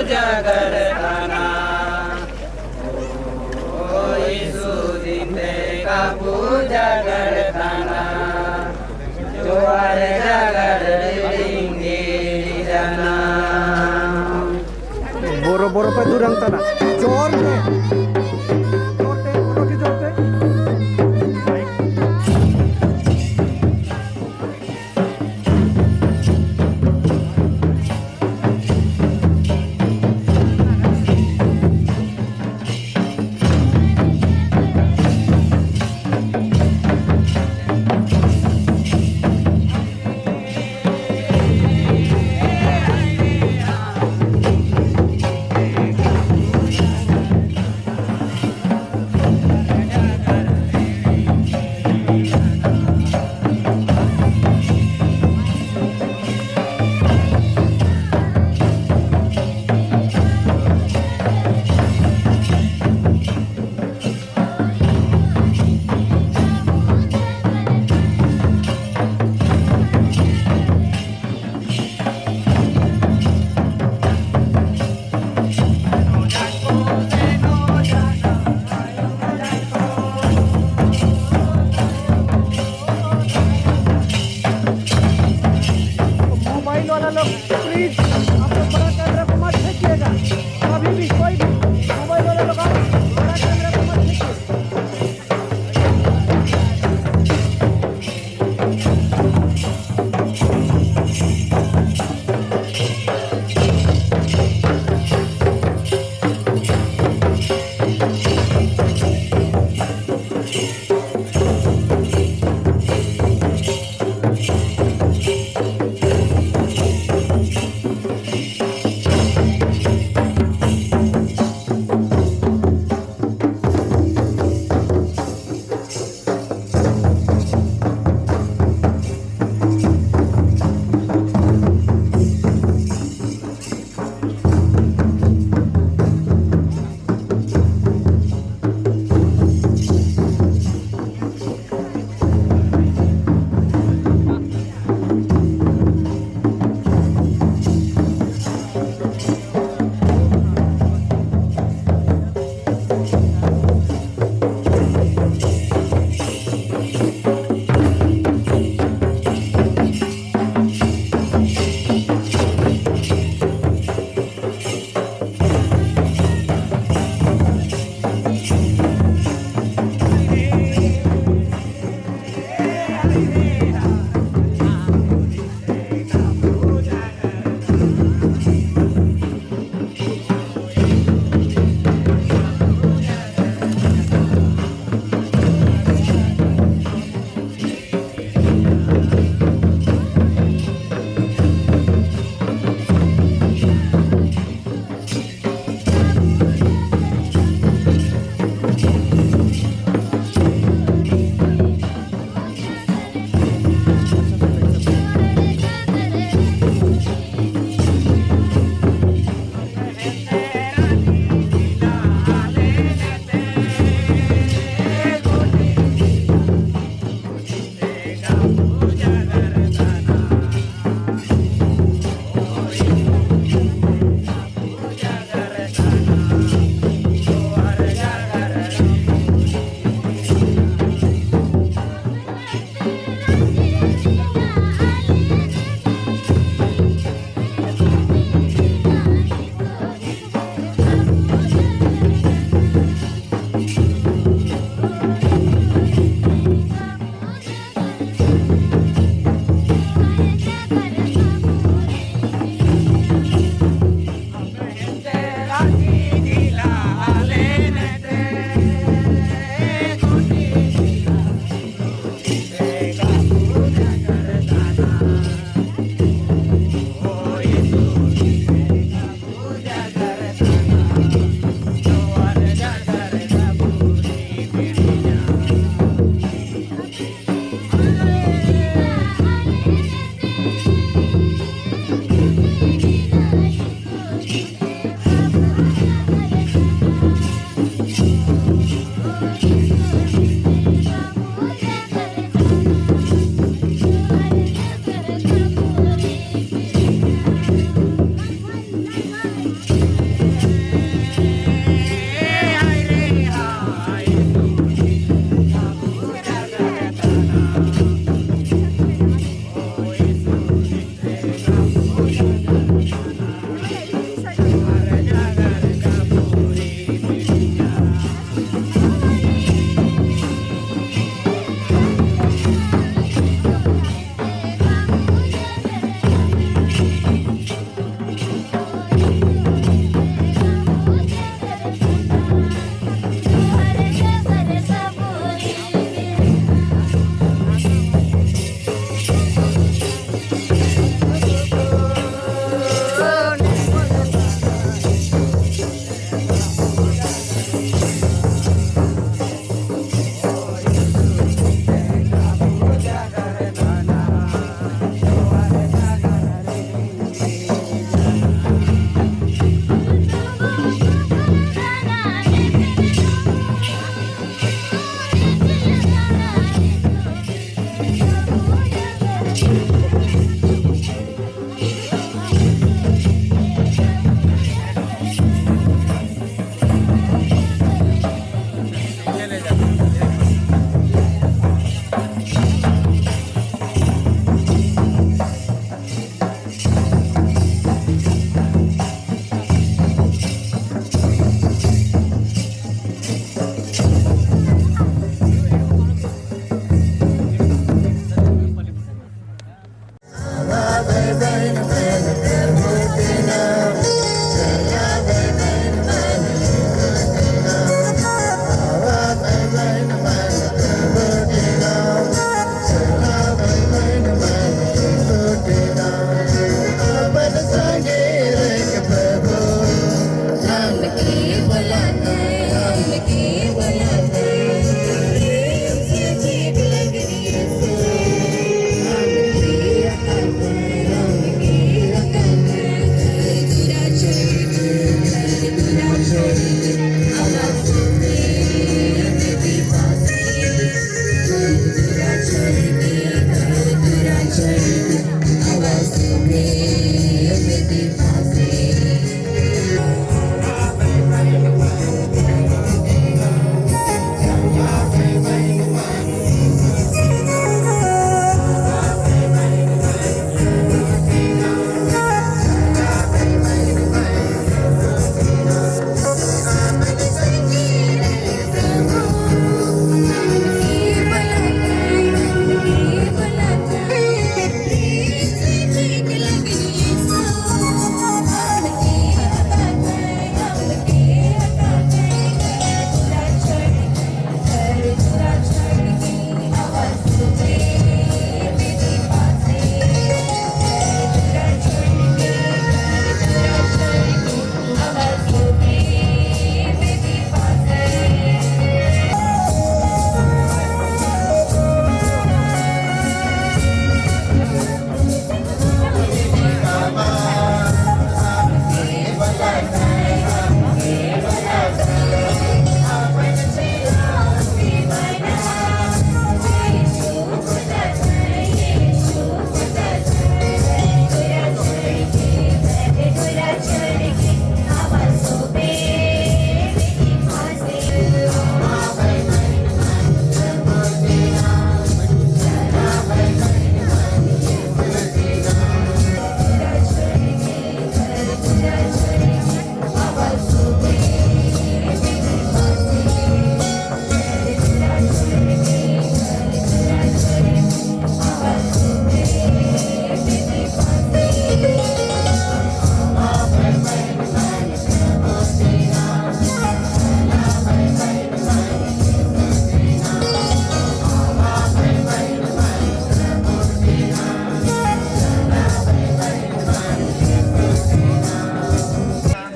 पूजा करताना ओ येशू दिते का पूजा करताना जोर जागर लिंगे जाना बोरो बोरो पे दूरंग तना जोर पे बोरो की जोर पे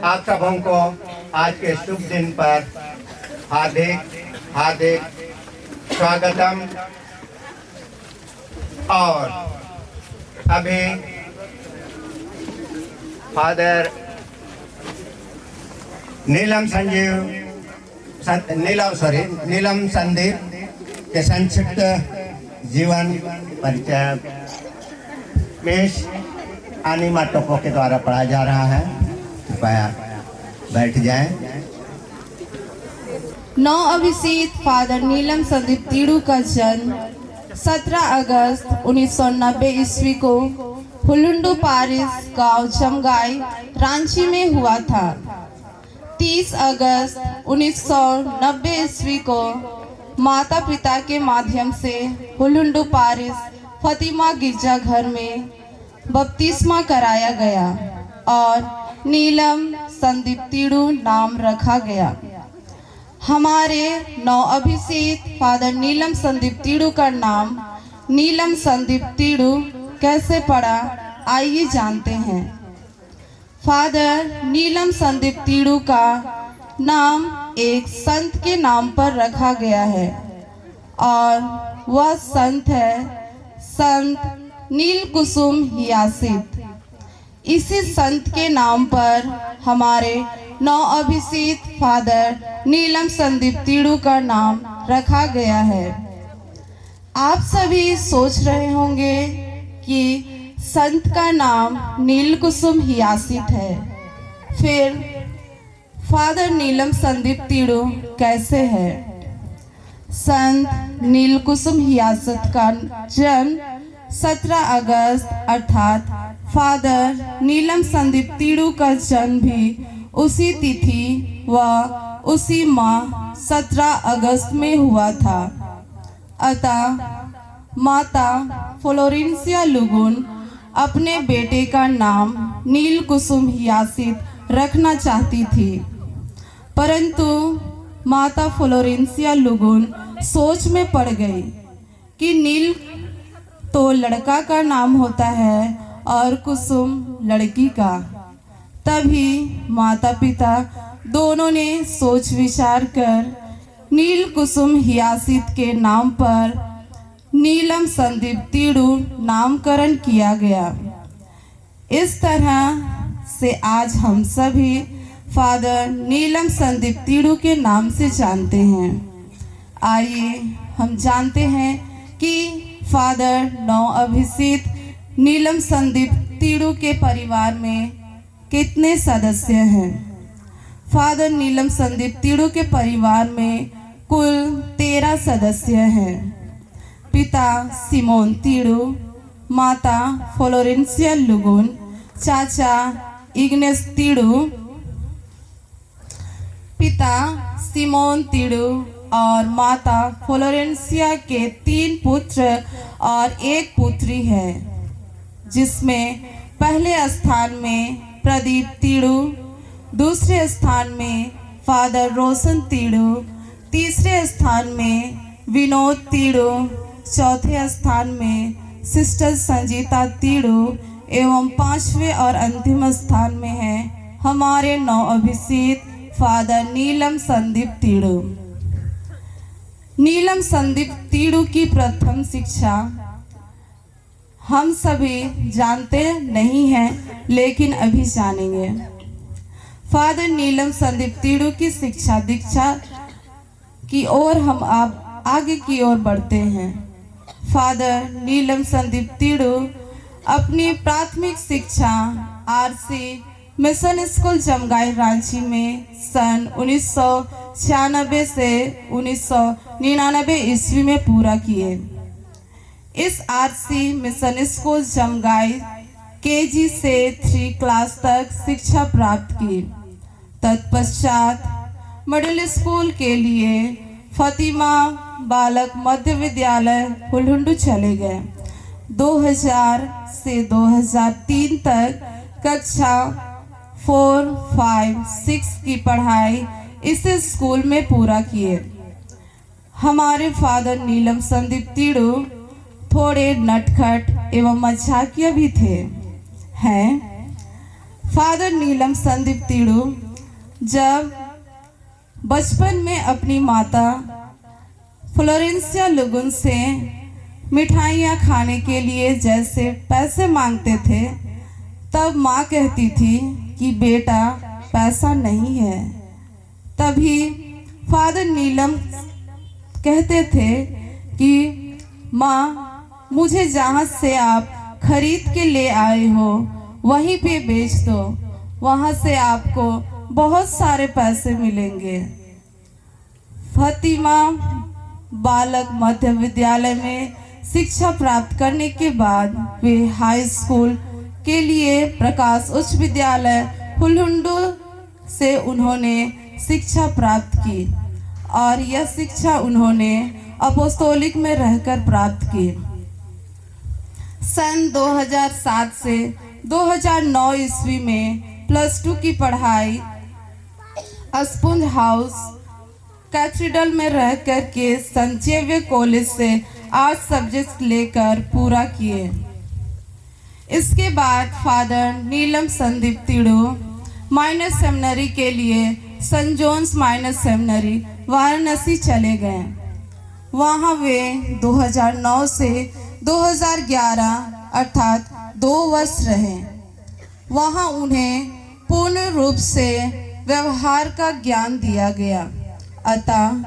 आप सबों को आज के शुभ दिन पर हार्दिक हार्दिक स्वागतम। और अभी फादर नीलम संदीप के संक्षिप्त जीवन परिचय मिस अनिमा टोको के द्वारा पढ़ा जा रहा है। कृपया बैठ जाएं। नौ अभिषेक फादर नीलम संदीप तीड़ू का जन्म 17 अगस्त 1990 ईस्वी को हुलुंडू पारिस गांव जमगाई रांची में हुआ था। 30 अगस्त 1990 ईस्वी को माता पिता के माध्यम से हुलुंडू पारिस फतिमा गिरजाघर में बपतिस्मा कराया गया और नीलम संदीप तीड़ू नाम रखा गया। हमारे नौ अभिषेक फादर नीलम संदीप तीड़ू का नाम नीलम संदीप तीड़ू कैसे पड़ा, आइए जानते हैं। फादर नीलम संदीप तीड़ू का नाम एक संत के नाम पर रखा गया है और वह संत है संत नील कुसुम हियासित। इसी संत के नाम पर हमारे नौ अभिषेक फादर नीलम संदीप तीड़ू का नाम रखा गया है। आप सभी सोच रहे होंगे कि संत का नाम नील कुसुम हियासित है, फिर फादर नीलम संदीप तीड़ू कैसे है। संत नील कुसुम हियासित का जन्म 17 अगस्त अर्थात फादर नीलम संदीप तीड़ू का जन्म भी उसी तिथि व उसी माह 17 अगस्त में हुआ था। अतः माता फ्लोरेंसिया लुगुन अपने बेटे का नाम नील कुसुम हियासित रखना चाहती थी, परंतु माता फ्लोरेंसिया लुगुन सोच में पड़ गई कि नील तो लड़का का नाम होता है और कुसुम लड़की का। तभी माता पिता दोनों ने सोच विचार कर नील कुसुम हियासित के नाम पर नीलम संदीप तीड़ू नामकरण किया गया। इस तरह से आज हम सभी फादर नीलम संदीप तीड़ू के नाम से जानते हैं। आइए हम जानते हैं कि फादर नौ अभिषेक नीलम संदीप तीड़ू के परिवार में कितने सदस्य हैं। फादर नीलम संदीप तीड़ू के परिवार में कुल 13 सदस्य हैं। पिता सिमोन तीड़ू, माता फ्लोरेंसिया लुगुन, चाचा इग्नेस तीड़ू, पिता सिमोन तीड़ू और माता फ्लोरेंसिया के 3 पुत्र और 1 पुत्री है, जिसमें पहले स्थान में प्रदीप तीड़ू, दूसरे स्थान में फादर रोशन तीड़ू, तीसरे स्थान में विनोद तीड़ू, चौथे स्थान में सिस्टर संजीता तीड़ू एवं 5वें और अंतिम स्थान में है हमारे नौ अभिषेक फादर नीलम संदीप तीड़ू। नीलम संदीप तीड़ू की प्रथम शिक्षा हम सभी जानते नहीं हैं, लेकिन अभी जानेंगे। फादर नीलम संदीप तीड़ू की शिक्षा दीक्षा की ओर हम आप आगे की ओर बढ़ते हैं। फादर नीलम संदीप तीड़ू अपनी प्राथमिक शिक्षा आरसी मिशन स्कूल जमगाई रांची में सन 1996 से 1999 ईस्वी में पूरा किए। इस आरसी मिशन स्कूल जमगाई केजी से 3 क्लास तक शिक्षा प्राप्त की। तत्पश्चात मिडिल स्कूल के लिए फतिमा बालक मध्य विद्यालय हुलुंडू चले गए। 2000 से 2003 तक कक्षा 4, 5, 6 की पढ़ाई इस स्कूल में पूरा किए। हमारे फादर नीलम संदीप तीड़ू थोड़े नटखट एवं मजाकिया भी थे हैं। फादर नीलम संदीप तीड़ू जब बचपन में अपनी माता फ्लोरेंसिया लुगुन से मिठाइयाँ खाने के लिए जैसे पैसे मांगते थे, तब माँ कहती थी कि बेटा पैसा नहीं है। तभी फादर नीलम कहते थे कि माँ, मुझे जहाँ से आप खरीद के ले आए हो वहीं पे बेच दो, वहाँ से आपको बहुत सारे पैसे मिलेंगे। फातिमा बालक मध्य विद्यालय में शिक्षा प्राप्त करने के बाद वे हाई स्कूल के लिए प्रकाश उच्च विद्यालय हुलुंडू से उन्होंने शिक्षा प्राप्त की और यह शिक्षा उन्होंने अपोस्तोलिक में रहकर प्राप्त की। सन 2007 से 2009 ईस्वी में +2 की पढ़ाई स्पंज हाउस कैथेड्रल में रहकर के संत जेवियर कॉलेज से आर्ट सब्जेक्ट लेकर पूरा किए। इसके बाद father Neelam Sandeep Tidu minor seminary के लिए saint John's minor seminary Varanasi चले गए। वहाँ वे 2009 से 2011 अर्थात 2 वर्ष रहे। वहाँ उन्हें पूर्ण रूप से व्यवहार का ज्ञान दिया गया, अतः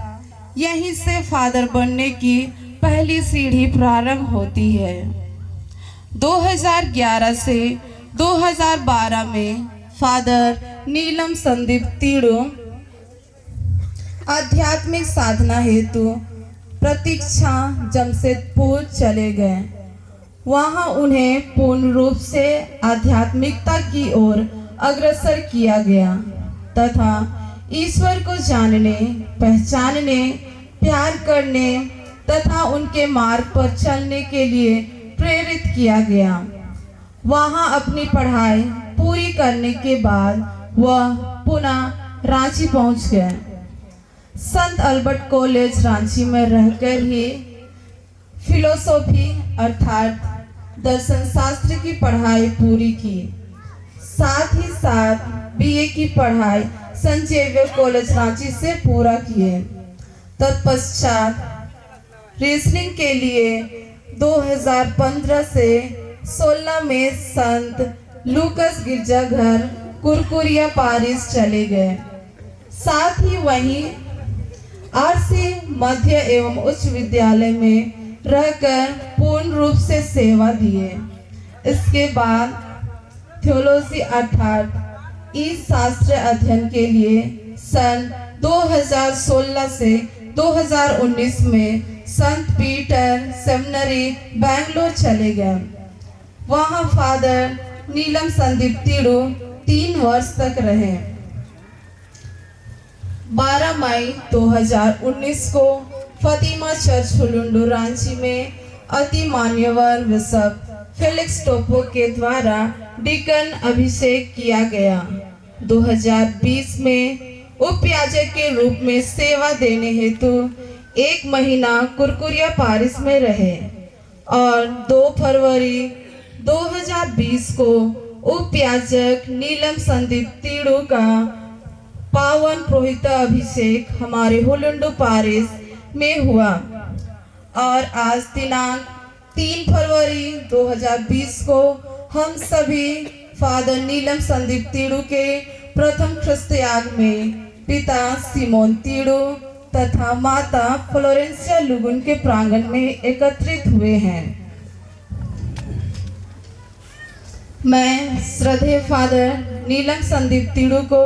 यहीं से फादर बनने की पहली सीढ़ी प्रारंभ होती है। 2011 से 2012 में फादर नीलम संदीप तीड़ू आध्यात्मिक साधना हेतु प्रतीक्षा जमशेदपुर चले गए। वहां उन्हें पूर्ण रूप से आध्यात्मिकता की ओर अग्रसर किया गया तथा ईश्वर को जानने, पहचानने, प्यार करने तथा उनके मार्ग पर चलने के लिए प्रेरित किया गया। वहां अपनी पढ़ाई पूरी करने के बाद वह पुनः रांची पहुंच गए। संत अल्बर्ट कॉलेज रांची में रहकर ही फिलोसॉफी अर्थात दर्शन शास्त्र की पढ़ाई पूरी की। साथ ही साथ बीए की पढ़ाई संत जेवियर कॉलेज रांची से पूरा किए। तत्पश्चात रेसलिंग के लिए 2015 से 16 में संत लूकस गिरजाघर कुरकुरिया पारिस चले गए। साथ ही वहीं आरसी मध्य एवं उच्च विद्यालय में रहकर पूर्ण रूप से सेवा दिए। इसके बाद थियोलॉजी अर्थात ईश शास्त्र अध्ययन के लिए सन 2016 से 2019 में संत पीटर सेमिनरी बेंगलोर चले गए। वहां फादर नीलम संदीप तीड़ू 3 वर्ष तक रहे। 12 मई 2019 को फातिमा चर्च हुलुंडू रांची में अति मान्यवर बिशप फेलिक्स टोपो के द्वारा डिकन अभिषेक किया गया। 2020 में उपयाजक के रूप में सेवा देने हेतु 1 महीना कुरकुरिया पारिस में रहे और 2 फरवरी 2020 को उपयाजक नीलम संदीप तीड़ू का पावन पुरोहित अभिषेक हमारे हुलुंडू पारिस में हुआ और आज दिनांक 3 फरवरी 2020 को हम सभी फादर नीलम संदीप तीड़ू के प्रथम ख्रिस्तयाग में पिता सिमोन तीड़ू तथा माता फ्लोरेंसिया लुगुन के प्रांगण में एकत्रित हुए हैं। मैं श्रद्धेय फादर नीलम संदीप तीड़ू को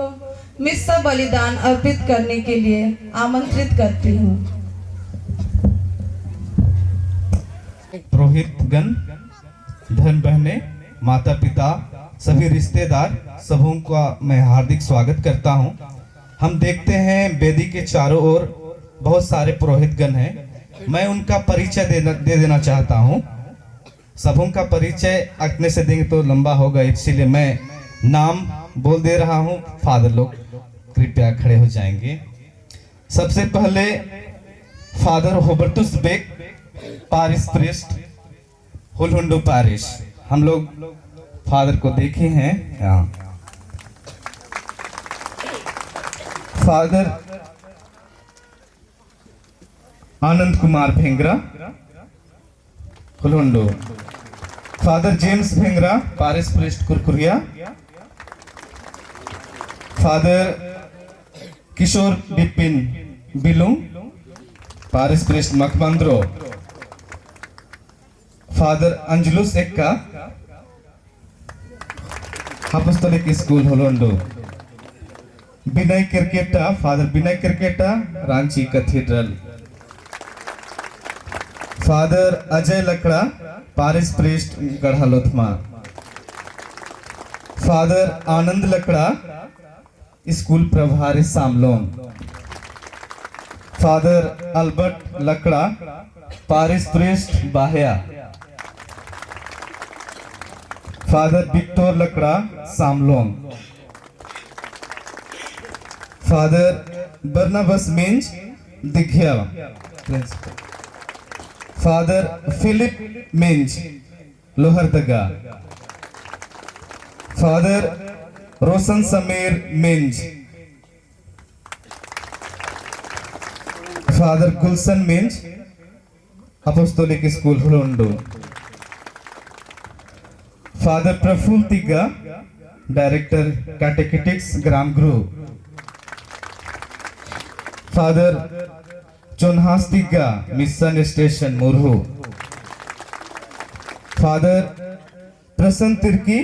मिस्सा बलिदान अर्पित करने के लिए आमंत्रित करती हूँ। पुरोहितगण, धन बहने, माता पिता, सभी रिश्तेदार, सबों का मैं हार्दिक स्वागत करता हूं। हम देखते हैं वेदी के चारों ओर बहुत सारे पुरोहितगण हैं। मैं उनका परिचय दे देना चाहता हूं। सबों का परिचय अपने से देंगे तो लंबा होगा, इसीलिए मैं नाम बोल दे रहा हूं। फादर लोग कृपया खड़े हो जाएंगे। सबसे पहले father Hubertus Beck, parish priest, Hulundu parish. हम लोग फादर को देखे हैं। Father Anand Kumar Bhengra Kulundo, father James Bhengra parish priest Kurkuria, father Kishore Bipin Bilung parish priest Makbandro, father Angelus Ekka apostolic school Holondo, Vinay Kerketta father Vinay Kerketta Ranchi cathedral, father Ajay Lakra parish priest Garhlotma, father Anand Lakra school प्रभारी Samlong, father Albert Lakra parish priest Bahia, father Victor Lakra सामलोंग, father Barnabas Minj Dighia principal, father Philip Minj Lohardaga, father Roshan Sameer Minj, father Gulshan Minj apostolic school Hulondo, father Prafull Tigga director catechetics ग्राम group, father Jonas Tigga mission station Murhu, father Prasanna Tirkey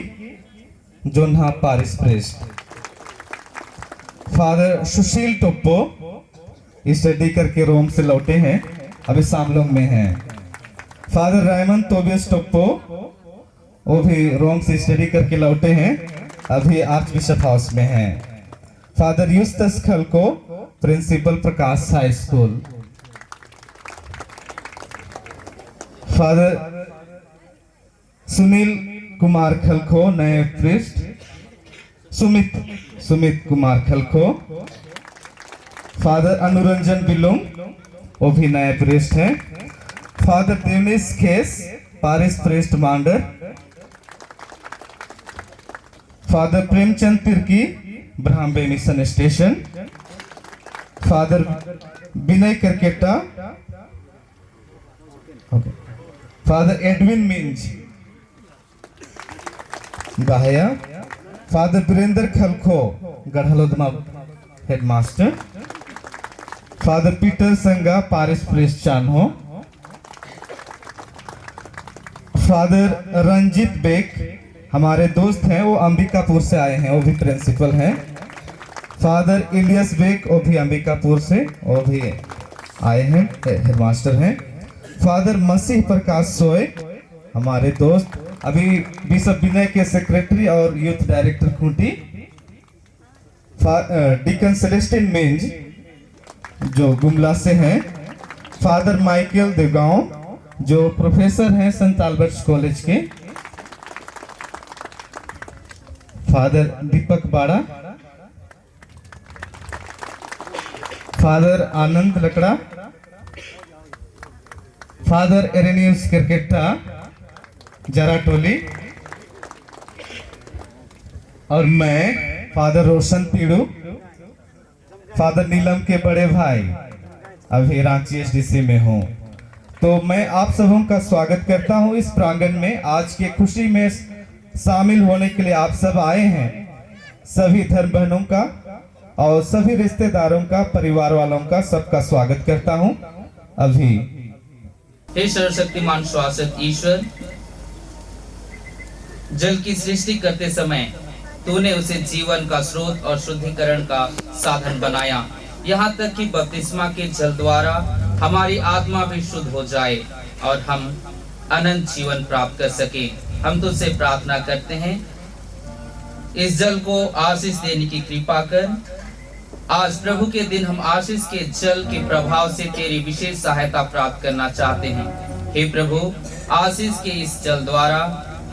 Jonha parish priest, father Sushil Toppo study करके Rome से लौटे हैं, अभी सामलोंग में हैं, father Raymond तोबियस Toppo वो भी रोम से स्टडी करके लौटे हैं, अभी आर्च बिशप हाउस में हैं, फादर यूस्टस खलको प्रिंसिपल प्रकाश high school, father Sunil Kumar खलखो नए प्रिस्ट, सुमित कुमार खलखो, फादर अनुरंजन बिलुंग वो भी नए प्रिस्ट हैं, फादर देवनीश खेस Paris priest Mandar, father Premchand Tirkey ब्राह्मबे mission station, father विनय करकेटा, फादर एडविन मिंज बाहिया, father Virendra खलखो गढ़लोदमा headmaster, father Peter संगा Paris priest Chanho, father Ranjit bag हमारे दोस्त हैं, वो अंबिकापुर से आए हैं, वो भी प्रिंसिपल हैं, फादर इलियस बेग वो भी अंबिकापुर से वो भी आए हैं, हेडमास्टर हैं, फादर मसीह प्रकाश सोए हमारे दोस्त, अभी बिशप विनय के सेक्रेटरी और youth director Khunti, deacon Celestine Minj जो गुमला से हैं, फादर माइकल देवगांव जो प्रोफेसर हैं सेंट अल्बर्ट्स कॉलेज के, फादर दीपक बाड़ा, फादर आनंद लकड़ा, फादर एरेनियस क्रिकेटा जराटोली, और मैं फादर रोशन पीड़ू, फादर नीलम के बड़े भाई, अभी रांची एसडीसी में हूँ। तो मैं आप सबों का स्वागत करता हूँ इस प्रांगण में। आज की खुशी में शामिल होने के लिए आप सब आए हैं। सभी धर्म बहनों का और सभी रिश्तेदारों का, परिवार वालों का, सबका स्वागत करता हूँ। अभी हे सर्वशक्तिमान शासक ईश्वर, जल की सृष्टि करते समय तूने उसे जीवन का स्रोत और शुद्धिकरण का साधन बनाया, यहाँ तक कि बपतिस्मा के जल द्वारा हमारी आत्मा भी शुद्ध हो जाए और हम अनंत जीवन प्राप्त कर सके। हम तुझसे प्रार्थना करते हैं, इस जल को आशीष देने की कृपा कर। आज प्रभु के दिन हम आशीष के जल के प्रभाव से तेरी विशेष सहायता प्राप्त करना चाहते हैं। हे प्रभु, आशीष के इस जल द्वारा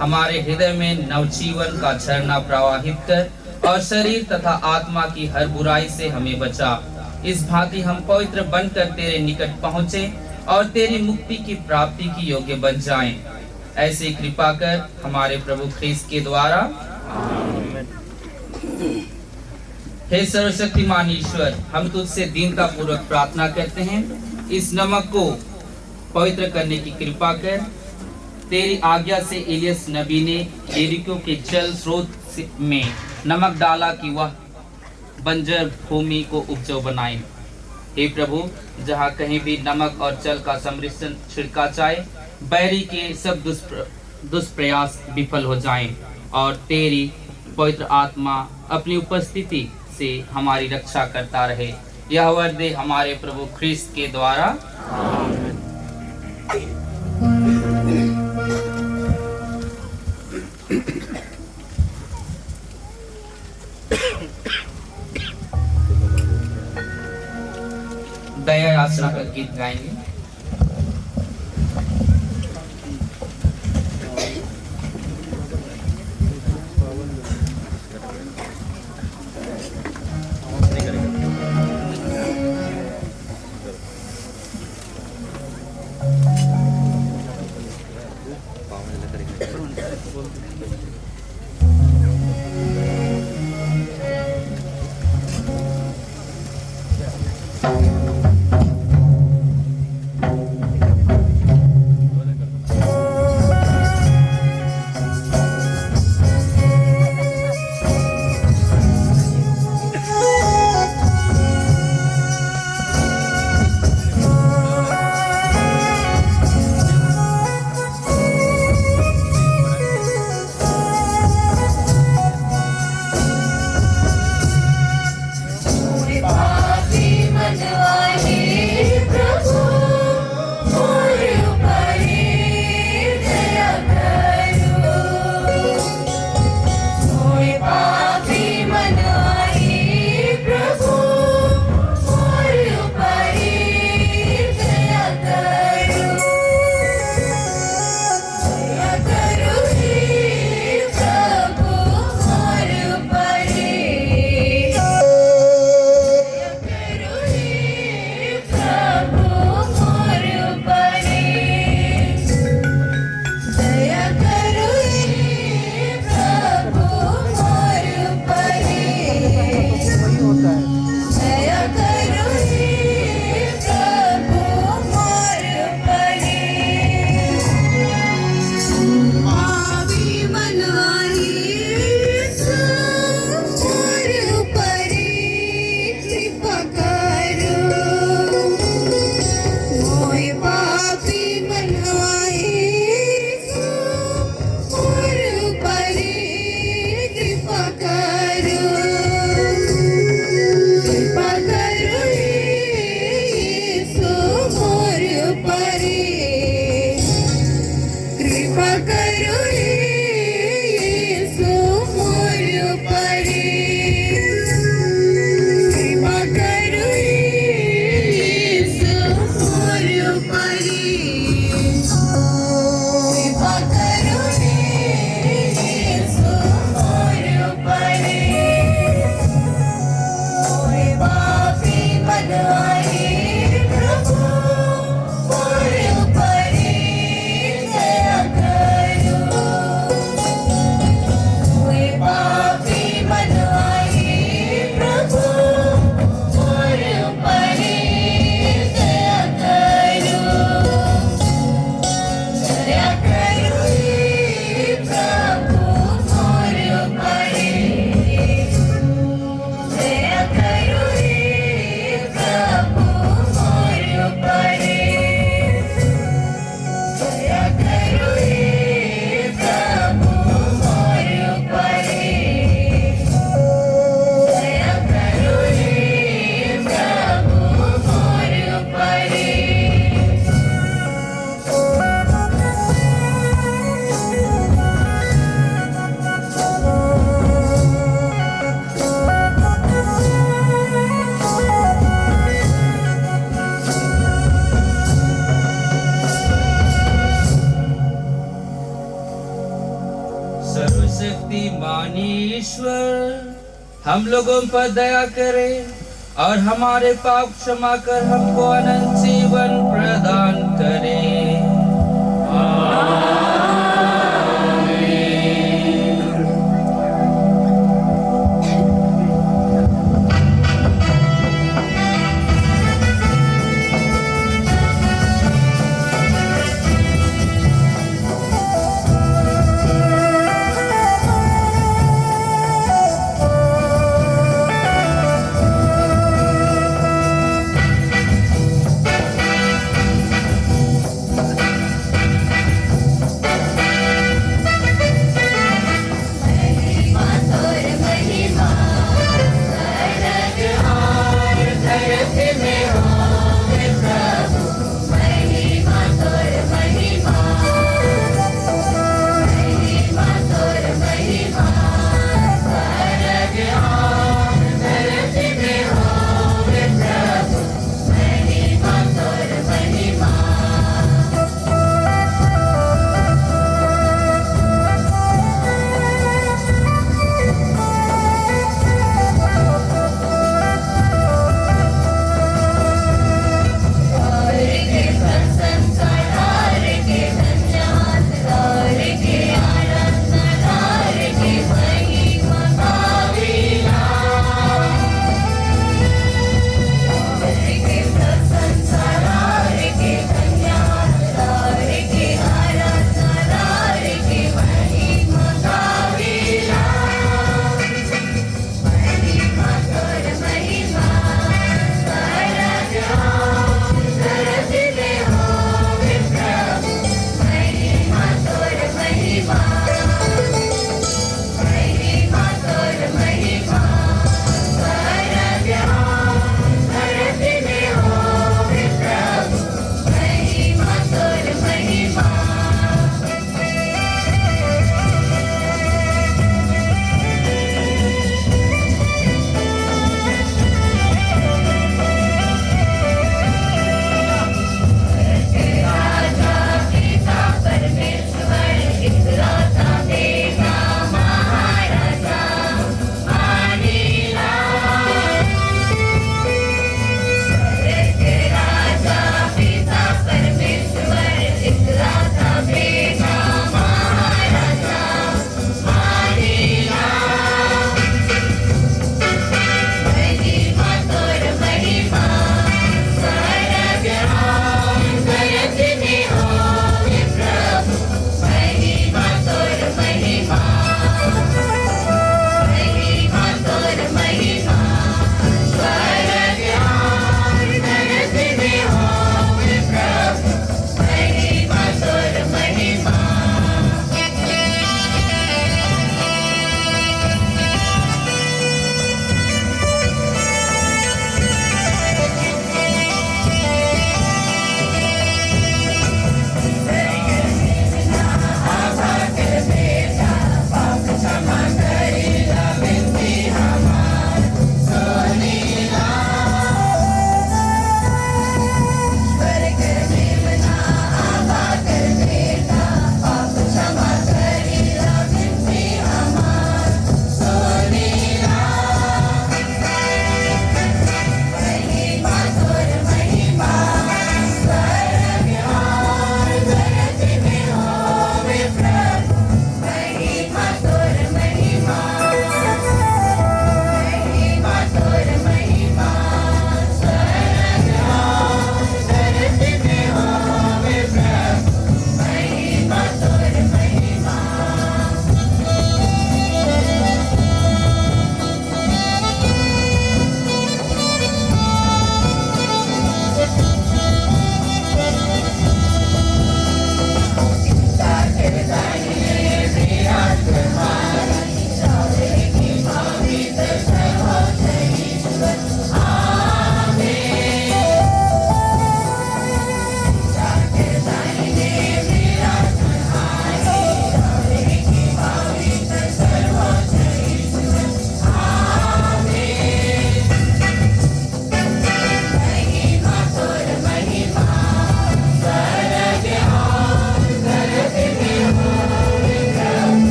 हमारे हृदय में नवजीवन का झरना प्रवाहित कर और शरीर तथा आत्मा की हर बुराई से हमें बचा। इस भांति हम पवित्र बनकर तेरे निकट पहुँचे और तेरी मुक्ति की प्राप्ति की योग्य बन जाएं। ऐसी कृपा कर हमारे प्रभु ख्रीस्त के द्वारा। हे सर्वशक्तिमान ईश्वर, हम तुझसे दीनता पूर्वक प्रार्थना करते हैं, इस नमक को पवित्र करने की कृपा कर। तेरी आज्ञा से इलियस नबी ने यरीको के जल स्रोत में नमक डाला कि वह बंजर भूमि को उपजाऊ बनाए। हे प्रभु, जहाँ कहीं भी नमक और जल का सम्मिश्रण छिड़का जाए, बैरी के सब दुष्प्रयास विफल हो जाएं और तेरी पवित्र आत्मा अपनी उपस्थिति से हमारी रक्षा करता रहे। यह वर दे हमारे प्रभु ख्रिस्त के द्वारा। दया याचना का गीत गाएंगे। हम लोगों पर दया करे और हमारे पाप क्षमा कर हमको अनंत जीवन प्रदान करे।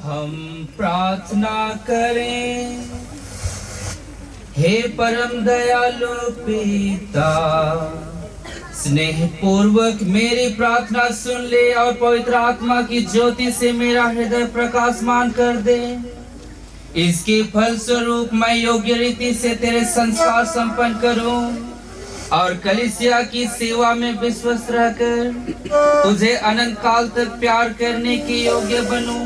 हम प्रार्थना करें। हे परम दयालु पिता, स्नेह पूर्वक मेरी प्रार्थना सुन ले और पवित्र आत्मा की ज्योति से मेरा हृदय प्रकाशमान कर दे। इसके फल स्वरूप मैं योग्य रीति से तेरे संस्कार संपन्न करूं और कलीसिया की सेवा में विश्वस्त रहकर तुझे अनंत काल तक प्यार करने के योग्य बनूं।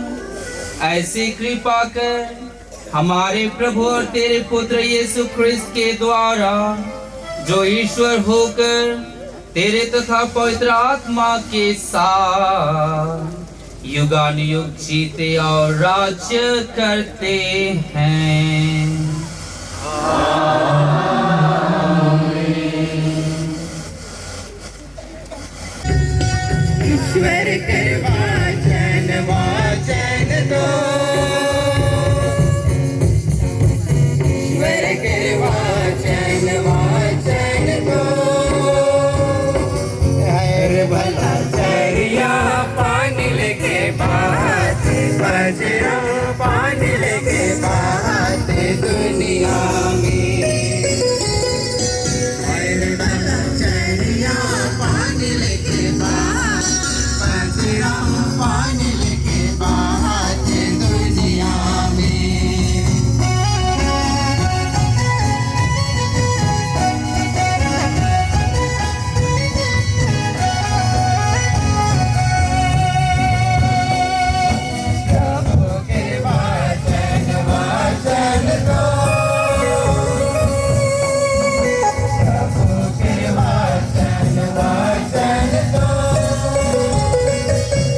ऐसी कृपा कर हमारे प्रभु और तेरे पुत्र यीशु ख्रिस्त के द्वारा, जो ईश्वर होकर तेरे तथा पवित्र आत्मा के साथ युगानुयुग जीते और राज्य करते हैं। ईश्वर के वाचन वाचन दो, ईश्वर के वाचन वाचन दो। हर भला चरिया पानी लेके बात बजरा, पानी लेके बात दुनिया में। हर भला चरिया पानी लेके बात बजरा, पानी लेके बात दुनिया में। प्रभु के वाचन वाचन दो, प्रभु के वाचन वाचन दो।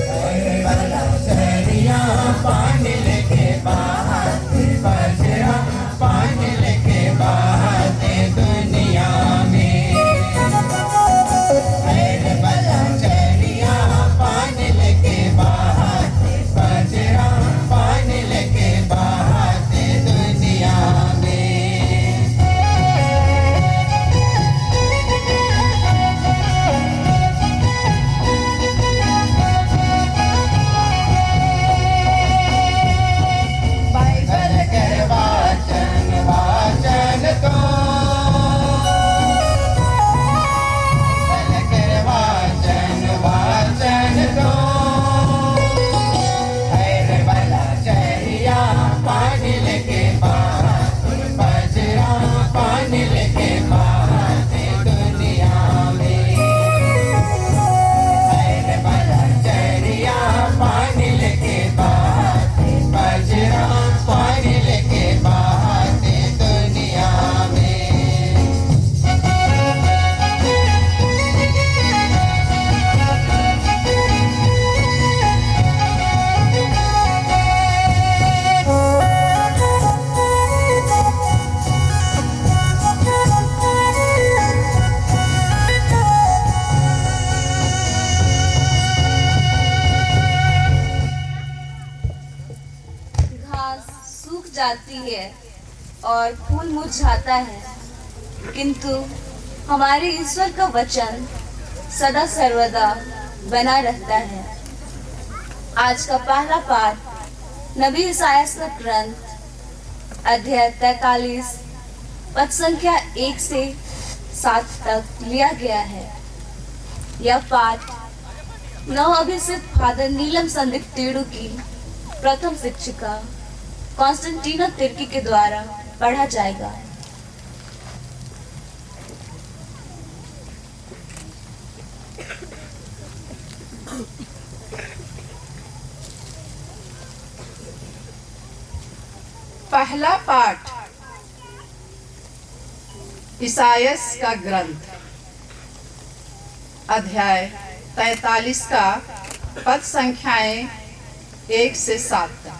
हर भला चरिया पानी लेके बात बजरा, पानी लेके बात दुनिया में। हर भला चरिया पानी लेके बात बजरा, पानी लेके बात दुनिया में। बाइबल के वाचन वाचन दो, बाइबल के वाचन वाचन दो। हर भला चरिया पानी लेके बात बजरा, पानी लेके बात दुनिया में। हर भला चरिया पानी लेके बात बजरा, पानी लेके बात दुनिया में। घास सूख जाती है और फूल मुरझाता है, किंतु हमारे ईश्वर का वचन सदा सर्वदा बना रहता है। आज का पहला पाठ नबी इसायास का ग्रंथ अध्याय 43 पद संख्या 1 से 7 तक लिया गया है। यह पाठ नवअभिषिक्त फादर नीलम संदीप तीड़ू की प्रथम शिक्षिका कॉन्स्टेंटिना तिर्की के द्वारा पढ़ा जाएगा। पहला पाठ ईसायस का ग्रंथ अध्याय 43 का पद संख्याएं 1 से 7 तक।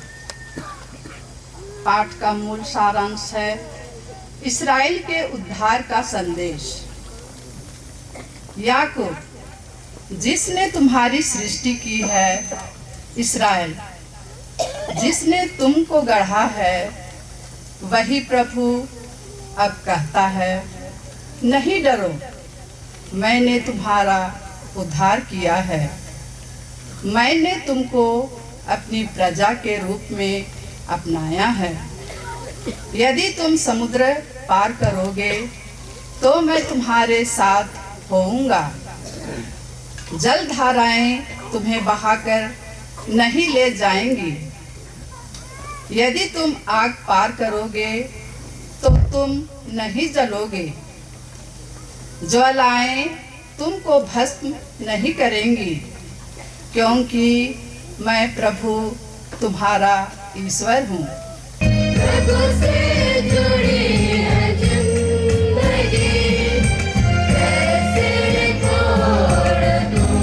पाठ का मूल सारांश है इस्राएल के उद्धार का संदेश। याकूब, जिसने तुम्हारी सृष्टि की है, इस्राएल, जिसने तुमको गढ़ा है, वही प्रभु अब कहता है, नहीं डरो, मैंने तुम्हारा उद्धार किया है। मैंने तुमको अपनी प्रजा के रूप में अपनाया है। यदि तुम समुद्र पार करोगे तो मैं तुम्हारे साथ होऊंगा। जलधाराएं तुम्हें बहाकर नहीं ले जाएंगी। यदि तुम आग पार करोगे तो तुम नहीं जलोगे। ज्वालाएं तुमको भस्म नहीं करेंगी, क्योंकि मैं प्रभु तुम्हारा ईश्वर हूँ। प्रभु से जुड़ी है जिंदगी, कैसे तोड़ दूं।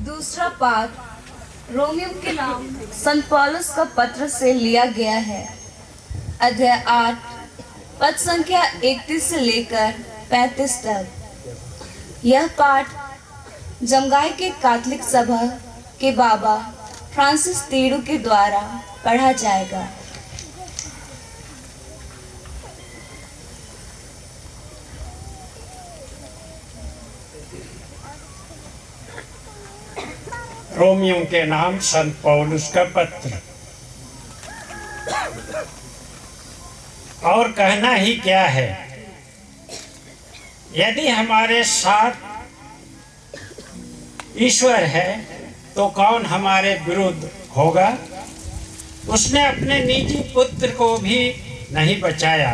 दूसरा पाठ रोमियो के नाम संत पौलुस का पत्र से लिया गया है। अध्याय 8 पद संख्या 31 से लेकर 35 तक। यह पाठ जमगाई के कैथोलिक सभा के बाबा फ्रांसिस तीड़ू के द्वारा पढ़ा जाएगा। रोमियो के नाम संत पौलुस का पत्र। और कहना ही क्या है, यदि हमारे साथ ईश्वर है तो कौन हमारे विरुद्ध होगा। उसने अपने निजी पुत्र को भी नहीं बचाया,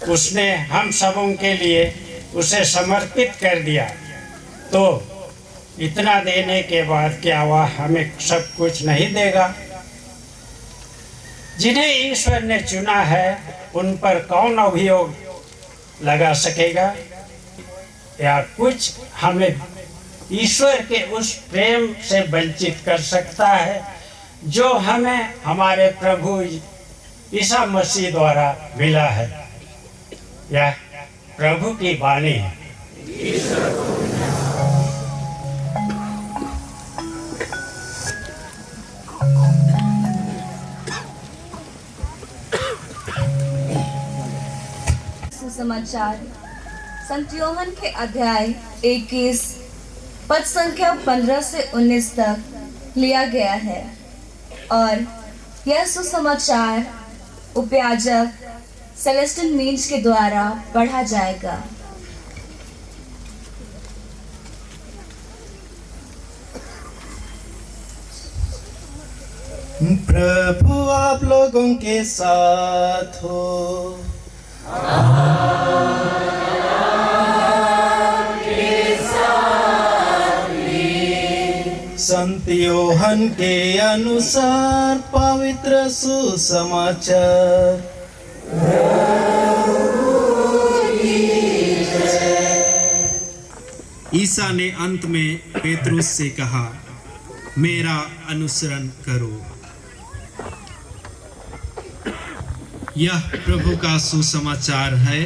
उसने हम सबों के लिए उसे समर्पित कर दिया, तो इतना देने के बाद क्या वह हमें सब कुछ नहीं देगा। जिन्हें ईश्वर ने चुना है उन पर कौन अभियोग लगा सकेगा, या कुछ हमें ईश्वर के उस प्रेम से वंचित कर सकता है जो हमें हमारे प्रभु ईसा मसीह द्वारा मिला है। यह प्रभु की वाणी है। सुसमाचार संत यूहन्ना के अध्याय 21 पद संख्या 15 से 19 तक लिया गया है और यह सुसमाचार उपयाजक सेलेस्टिन मीन्स के द्वारा पढ़ा जाएगा। प्रभु आप लोगों के साथ हो। संत यूहन्ना के अनुसार पवित्र सुसमाचार। ईसा ने अंत में पेतरुस से कहा, मेरा अनुसरण करो। यह प्रभु का सुसमाचार है।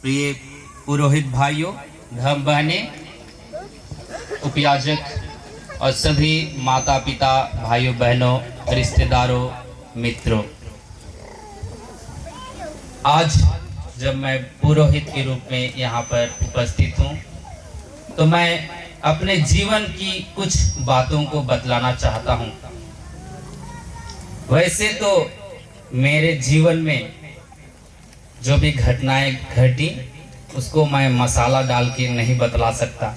प्रिय पुरोहित भाइयों, धर्म बहनें, उपयाजक और सभी माता पिता, भाइयों बहनों, रिश्तेदारों, मित्रों, आज जब मैं पुरोहित के रूप में यहाँ पर उपस्थित हूँ तो मैं अपने जीवन की कुछ बातों को बतलाना चाहता हूँ। वैसे तो मेरे जीवन में जो भी घटनाएं घटी उसको मैं मसाला डाल के नहीं बतला सकता।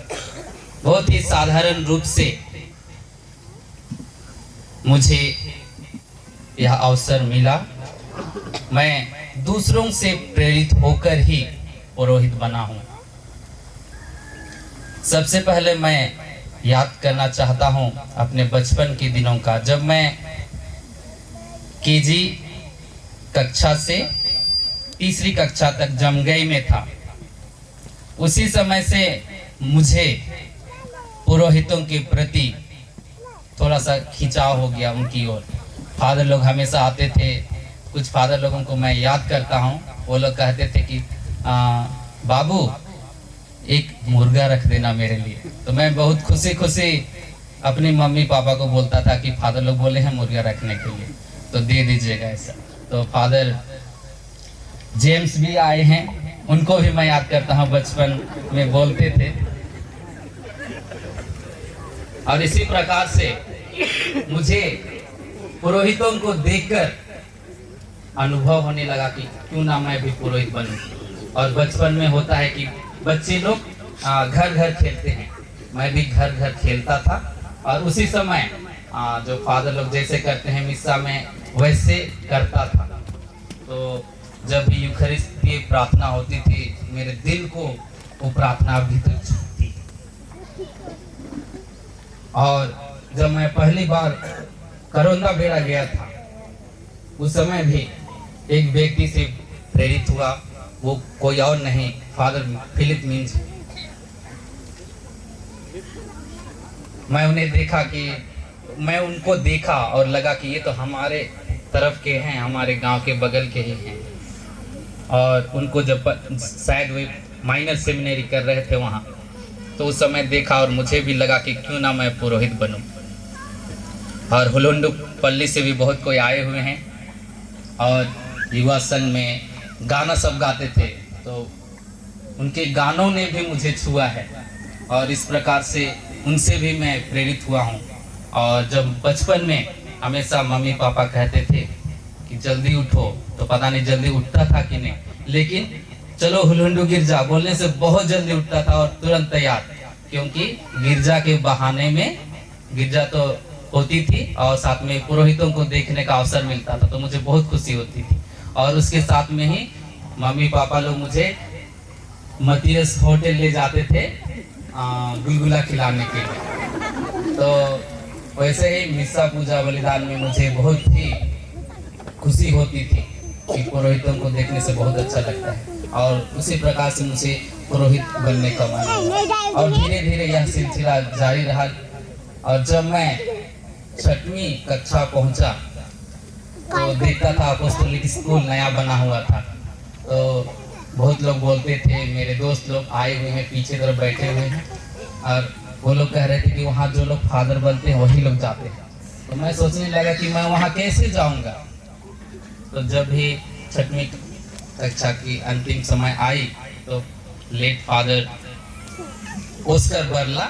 बहुत ही साधारण रूप से मुझे यह अवसर मिला। मैं दूसरों से प्रेरित होकर ही पुरोहित बना हूँ। सबसे पहले मैं याद करना चाहता हूँ अपने बचपन के दिनों का, जब मैं केजी कक्षा से तीसरी कक्षा तक जमगई में था। उसी समय से मुझे पुरोहितों के प्रति थोड़ा सा खिंचाव हो गया उनकी ओर। फादर लोग हमेशा आते थे। कुछ फादर लोगों को मैं याद करता हूँ, वो लोग कहते थे कि बाबू एक मुर्गा रख देना मेरे लिए। तो मैं बहुत खुशी खुशी अपनी मम्मी पापा को बोलता था कि फादर लोग बोले हैं मुर्गा रखने के लिए, तो दे दीजिएगा ऐसा। तो फादर जेम्स भी आए हैं, उनको भी मैं याद करता हूँ, बचपन में बोलते थे। और इसी प्रकार से मुझे पुरोहितों को देखकर अनुभव होने लगा कि क्यों ना मैं भी पुरोहित बनूं। और बचपन में होता है कि बच्चे लोग घर घर खेलते हैं, मैं भी घर घर खेलता था। और उसी समय जो फादर लोग जैसे करते हैं मिस्सा में वैसे करता था। तो जब भी यूखरिस्तीय प्रार्थना होती थी, मेरे दिल को वो प्रार्थना अभी तक छूती। और जब मैं पहली बार करोंदा बेड़ा गया था, उस समय भी एक व्यक्ति से प्रेरित हुआ। वो कोई और नहीं, फादर फिलिप मीन्स। मैं उन्हें देखा कि मैं उनको देखा और लगा कि ये तो हमारे तरफ के हैं, हमारे गांव के बगल के ही हैं। और उनको जब शायद वे माइनर सेमिनरी कर रहे थे वहाँ, तो उस समय देखा और मुझे भी लगा कि क्यों ना मैं पुरोहित बनूं। और हुलुंडू पल्ली से भी बहुत कोई आए हुए हैं और युवा संघ में गाना सब गाते थे, तो उनके गानों ने भी मुझे छुआ है। और इस प्रकार से उनसे भी मैं प्रेरित हुआ हूँ। और जब बचपन में हमेशा मम्मी पापा कहते थे कि जल्दी उठो, तो पता नहीं जल्दी उठता था कि नहीं, लेकिन चलो हुलुंडू गिरजा बोलने से बहुत जल्दी उठता था और तुरंत तैयार, क्योंकि गिरजा के बहाने में गिरजा तो होती थी और साथ में पुरोहितों को देखने का अवसर मिलता था, तो मुझे बहुत खुशी होती थी। और उसके साथ में ही मम्मी पापा लोग मुझे मतियस होटल ले जाते थे गुलगुला खिलाने के लिए। तो वैसे ही मिस्सा पूजा बलिदान में मुझे बहुत ही खुशी होती थी कि पुरोहितों को देखने से बहुत अच्छा लगता है। और उसी प्रकार से मुझे पुरोहित बनने का मन हुआ और धीरे धीरे यह सिलसिला जारी रहा। और जब मैं 6वीं कक्षा पहुंचा तो देखता था अपोस्टोलिक स्कूल नया बना हुआ था, तो बहुत लोग बोलते थे, मेरे दोस्त लोग आए हुए हैं पीछे तरफ बैठे हुए हैं, और वो लोग कह रहे थे कि वहाँ जो लोग फादर बनते हैं वही लोग जाते हैं। तो मैं सोचने लगा कि मैं वहाँ कैसे जाऊँगा। तो जब भी 6वीं कक्षा की अंतिम समय आई तो लेट फादर ओस्कर बर्ला,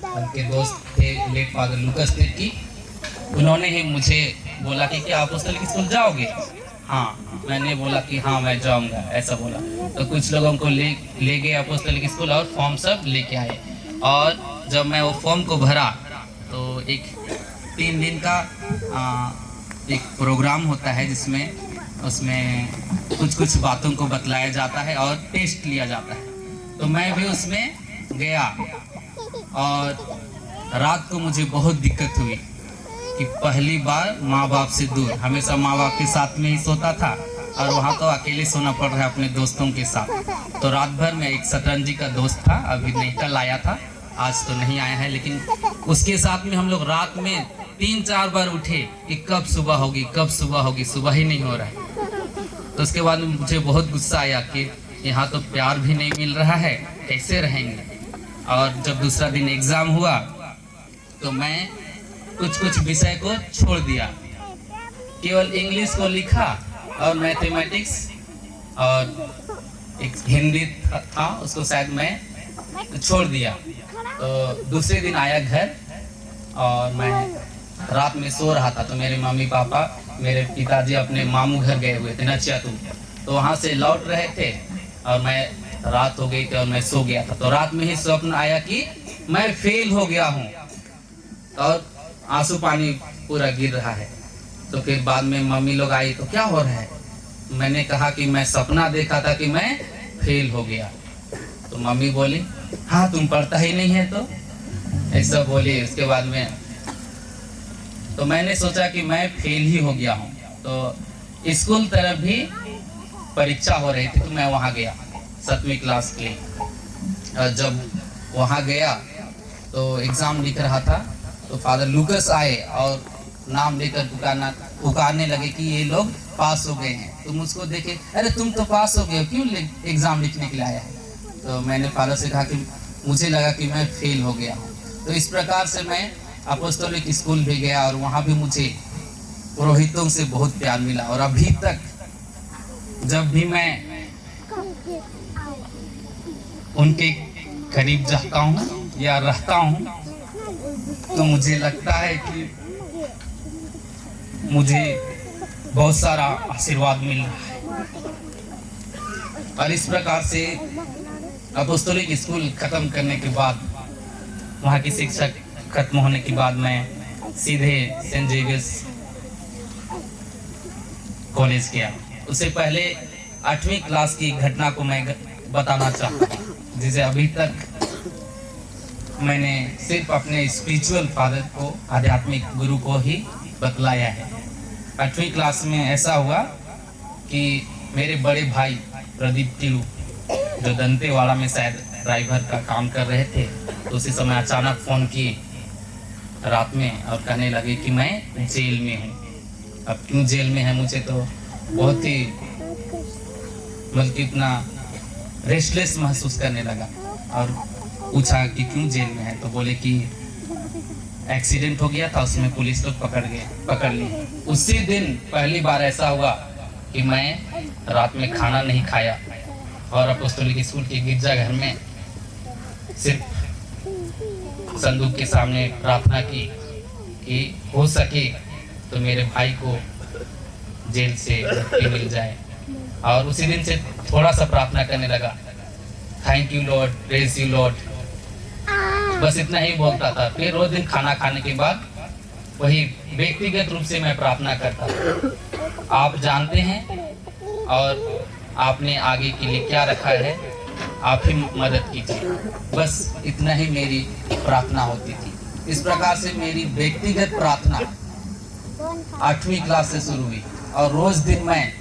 उनके दोस्त थे लेट फादर लुकस की, उन्होंने ही मुझे बोला कि क्या अपोस्तलिक स्कूल जाओगे? हाँ, मैंने बोला कि हाँ मैं जाऊंगा, ऐसा बोला। तो कुछ लोगों को ले गए अपोस्तलिक स्कूल और फॉर्म सब लेके आए। और जब मैं वो फॉर्म को भरा तो एक 3 दिन का एक प्रोग्राम होता है जिसमें उसमें कुछ बातों को बतलाया जाता है और टेस्ट लिया जाता है। तो मैं भी उसमें गया और रात को मुझे बहुत दिक्कत हुई कि पहली बार माँ बाप से दूर, हमेशा माँ बाप के साथ में ही सोता था और वहाँ तो अकेले सोना पड़ रहा है अपने दोस्तों के साथ। तो रात भर में एक शतरंजी का दोस्त था, अभी नहीं कल आया था, आज तो नहीं आया है, लेकिन उसके साथ में हम लोग रात में 3-4 बार उठे कि कब सुबह होगी, कब सुबह होगी, सुबह ही नहीं हो रहा है। तो उसके बाद मुझे बहुत गुस्सा आया कि यहाँ तो प्यार भी नहीं मिल रहा है, कैसे रहेंगे। और जब दूसरा दिन एग्ज़ाम हुआ तो मैं कुछ विषय को छोड़ दिया, केवल इंग्लिश को लिखा और मैथमेटिक्स और एक हिंदी था उसको शायद मैं छोड़ दिया। तो दूसरे दिन आया घर और मैं रात में सो रहा था, तो मेरे मम्मी पापा, मेरे पिताजी अपने मामू घर गए हुए थे नचियातू, तो वहाँ से लौट रहे थे और मैं रात हो गई थी और मैं सो गया था। तो रात में ही स्वप्न आया कि मैं फेल हो गया हूँ और आंसू पानी पूरा गिर रहा है। तो फिर बाद में मम्मी लोग आई तो क्या हो रहा है? मैंने कहा कि मैं सपना देखा था कि मैं फेल हो गया। तो मम्मी बोली हाँ तुम पढ़ता ही नहीं है, तो ऐसा बोली। उसके बाद में तो मैंने सोचा कि मैं फेल ही हो गया हूँ। तो स्कूल तरफ भी परीक्षा हो रही थी तो मैं वहाँ गया 7वीं क्लास के लिए। और जब वहाँ गया तो एग्ज़ाम लिख रहा था तो फादर लुकस आए और नाम लेकर पुकारने लगे कि ये लोग पास हो गए हैं। तो मुझको देखे, अरे तुम तो पास हो गए हो, क्यों एग्ज़ाम लिखने के लिए आया है? तो मैंने फादर से कहा कि मुझे लगा कि मैं फेल हो गया हूँ। तो इस प्रकार से मैं अपोस्तलिक स्कूल भी गया और वहाँ भी मुझे पुरोहितों से बहुत प्यार मिला। और अभी तक जब भी मैं उनके करीब जाता हूँ या रहता हूँ तो मुझे लगता है कि मुझे बहुत सारा आशीर्वाद मिल रहा है। और इस प्रकार से अपोस्तलिक स्कूल खत्म करने के बाद, वहाँ की शिक्षा खत्म होने के बाद मैं सीधे सेंट जेवियर्स कॉलेज गया। उससे पहले 8वीं क्लास की घटना को मैं बताना चाहता हूँ, जिसे अभी तक मैंने सिर्फ अपने स्पिरिचुअल फादर को, आध्यात्मिक गुरु को ही बतलाया है। 8वीं क्लास में ऐसा हुआ कि मेरे बड़े भाई प्रदीप टिलू, जो दंतेवाड़ा में शायद ड्राइवर का काम कर रहे थे, तो उसी समय अचानक फ़ोन किए रात में और कहने लगे कि मैं जेल में हूँ। अब क्यों जेल में है, मुझे तो बहुत ही बल्कि इतना रेस्टलेस महसूस करने लगा। और पूछा कि क्यों जेल में है, तो बोले कि एक्सीडेंट हो गया था, उसमें पुलिस लोग पकड़ लिए। उसी दिन पहली बार ऐसा हुआ कि मैं रात में खाना नहीं खाया और अपोस्तलिक स्कूल के गिरजाघर में सिर्फ संदूक के सामने प्रार्थना की कि हो सके तो मेरे भाई को जेल से मुक्ति मिल जाए। और उसी दिन से थोड़ा सा प्रार्थना करने लगा, thank you Lord, praise you Lord, बस इतना ही बोलता था। फिर रोज दिन खाना खाने के बाद वही व्यक्तिगत रूप से मैं प्रार्थना करता था, आप जानते हैं और आपने आगे के लिए क्या रखा है, आप ही मदद कीजिए, बस इतना ही मेरी प्रार्थना होती थी। इस प्रकार से मेरी व्यक्तिगत प्रार्थना 8वीं क्लास से शुरू हुई और रोज दिन मैं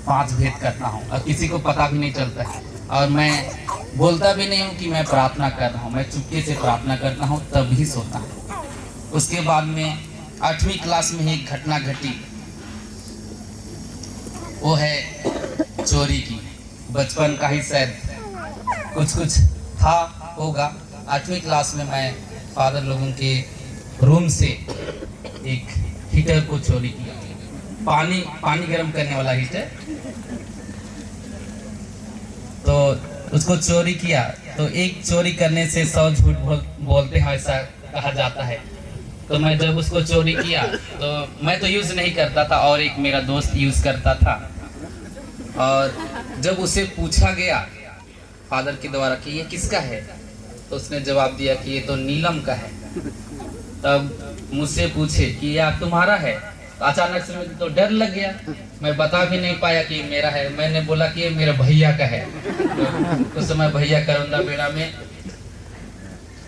5 भेद करता हूँ और किसी को पता भी नहीं चलता है। और मैं बोलता भी नहीं हूँ कि मैं प्रार्थना कर रहा हूँ, मैं चुपके से प्रार्थना करता हूँ, तभी सोता हूँ। उसके बाद में 8वीं क्लास में ही एक घटना घटी, वो है चोरी की। बचपन का ही शायद कुछ था होगा। 8वीं क्लास में मैं फादर लोगों के रूम से एक हीटर को चोरी किया, पानी गर्म करने वाला हीटर, तो उसको चोरी किया। तो एक चोरी करने से 100 झूठ बोलते हैं, ऐसा कहा जाता है। तो मैं जब उसको चोरी किया तो मैं तो यूज़ नहीं करता था और एक मेरा दोस्त यूज़ करता था। और जब उसे पूछा गया फादर के द्वारा कि ये किसका है, तो उसने जवाब दिया कि ये तो नीलम का है। तब मुझसे पूछे कि यार तुम्हारा है, तो अचानक से मुझे तो डर लग गया, मैं बता भी नहीं पाया कि मेरा है। मैंने बोला कि ये मेरे भैया का है। तो उस समय भैया करौंदा बेड़ा में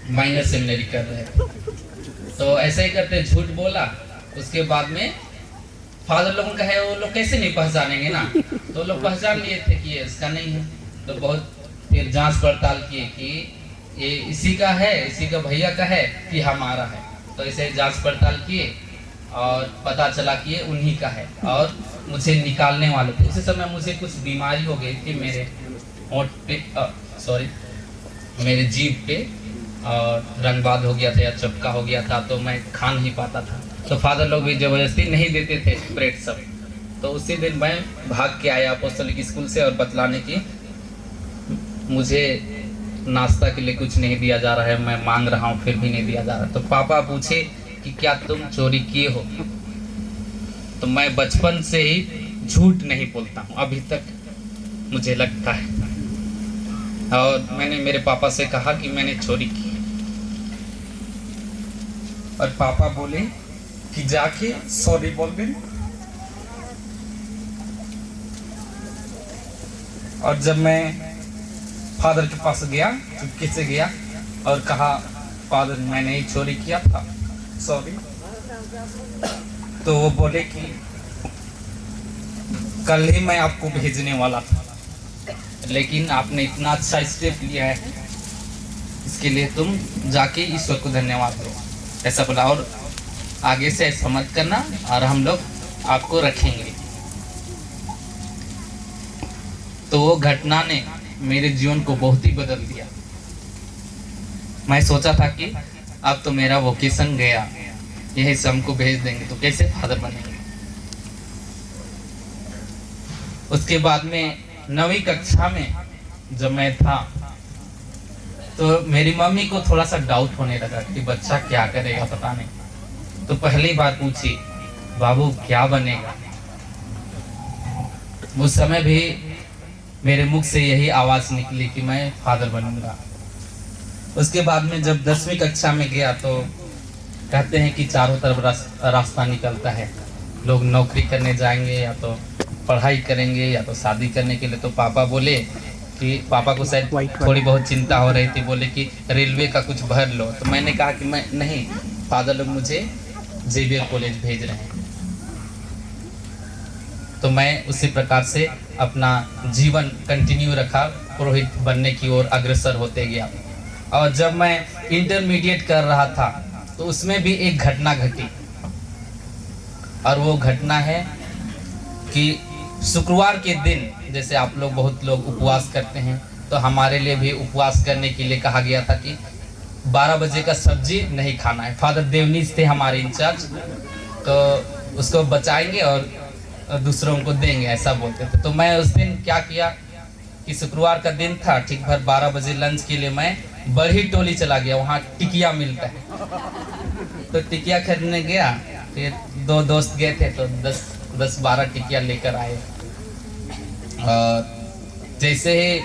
माइनर सेमिनरी कर रहे, तो ऐसे ही करते झूठ बोला। उसके बाद में फादर लोगों का है, वो लोग कैसे नहीं पहचानेंगे ना, तो लोग पहचान लिए थे कि ये इसका नहीं है। तो बहुत फिर जांच पड़ताल किए कि ये इसी का है, इसी का भैया का है कि हमारा है। तो ऐसे जांच पड़ताल किए और पता चला कि ये उन्हीं का है और मुझे निकालने वाले थे। उसी समय मुझे कुछ बीमारी हो गई थी मेरे होंठ पे, मेरे जीभ पे, और रंगबाद हो गया था या चपका हो गया था, तो मैं खा नहीं पाता था। तो फादर लोग भी जबरदस्ती नहीं देते थे ब्रेड सब। तो उसी दिन मैं भाग के आया अपोस्टलिक स्कूल से और बतलाने की मुझे नाश्ता के लिए कुछ नहीं दिया जा रहा है, मैं मांग रहा हूँ फिर भी नहीं दिया जा रहा। तो पापा पूछे कि क्या तुम चोरी किए हो? तो मैं बचपन से ही झूठ नहीं बोलता हूँ, अभी तक मुझे लगता है। और मैंने मेरे पापा से कहा कि मैंने चोरी की, और पापा बोले कि जाके सॉरी बोल दे। और जब मैं फादर के पास गया, चुपके से गया और कहा फादर मैंने ही चोरी किया था, सॉरी। तो वो बोले कि कल ही मैं आपको भेजने वाला था, लेकिन आपने इतना अच्छा स्टेप लिया है, इसके लिए तुम जाके ईश्वर को धन्यवाद दो, ऐसा बोला। और आगे से ऐसा मत करना और हम लोग आपको रखेंगे। तो वो घटना ने मेरे जीवन को बहुत ही बदल दिया। मैं सोचा था कि अब तो मेरा वोकेशन गया, यही से हमको भेज देंगे तो कैसे फादर बनेंगे। उसके बाद में 9वीं कक्षा में जब मैं था तो मेरी मम्मी को थोड़ा सा डाउट होने लगा कि बच्चा क्या करेगा पता नहीं। तो पहली बार पूछी बाबू क्या बनेगा। उस समय भी मेरे मुख से यही आवाज निकली कि मैं फादर बनूंगा। उसके बाद में जब 10वीं कक्षा में गया तो कहते हैं कि चारों तरफ रास्ता निकलता है, लोग नौकरी करने जाएंगे या तो पढ़ाई करेंगे या तो शादी करने के लिए। तो पापा बोले कि पापा को शायद थोड़ी बहुत चिंता हो रही थी, बोले कि रेलवे का कुछ भर लो। तो मैंने कहा कि मैं नहीं, फादर लोग मुझे जेवियर कॉलेज भेज रहे हैं। तो मैं उसी प्रकार से अपना जीवन कंटिन्यू रखा, पुरोहित बनने की ओर अग्रसर होते गया। और जब मैं इंटरमीडिएट कर रहा था तो उसमें भी एक घटना घटी, और वो घटना है कि शुक्रवार के दिन, जैसे आप लोग बहुत लोग उपवास करते हैं, तो हमारे लिए भी उपवास करने के लिए कहा गया था कि 12 बजे का सब्जी नहीं खाना है। फादर देवनीज थे हमारे इंचार्ज, तो उसको बचाएंगे और दूसरों को देंगे, ऐसा बोलते थे। तो मैं उस दिन क्या किया कि शुक्रवार का दिन था, ठीक भर 12 बजे लंच के लिए मैं बड़ी टोली चला गया, वहाँ टिकिया मिलता है। तो टिकिया खरीदने गया, फिर 2 दोस्त गए थे तो 10-12 टिकिया लेकर आए। और जैसे ही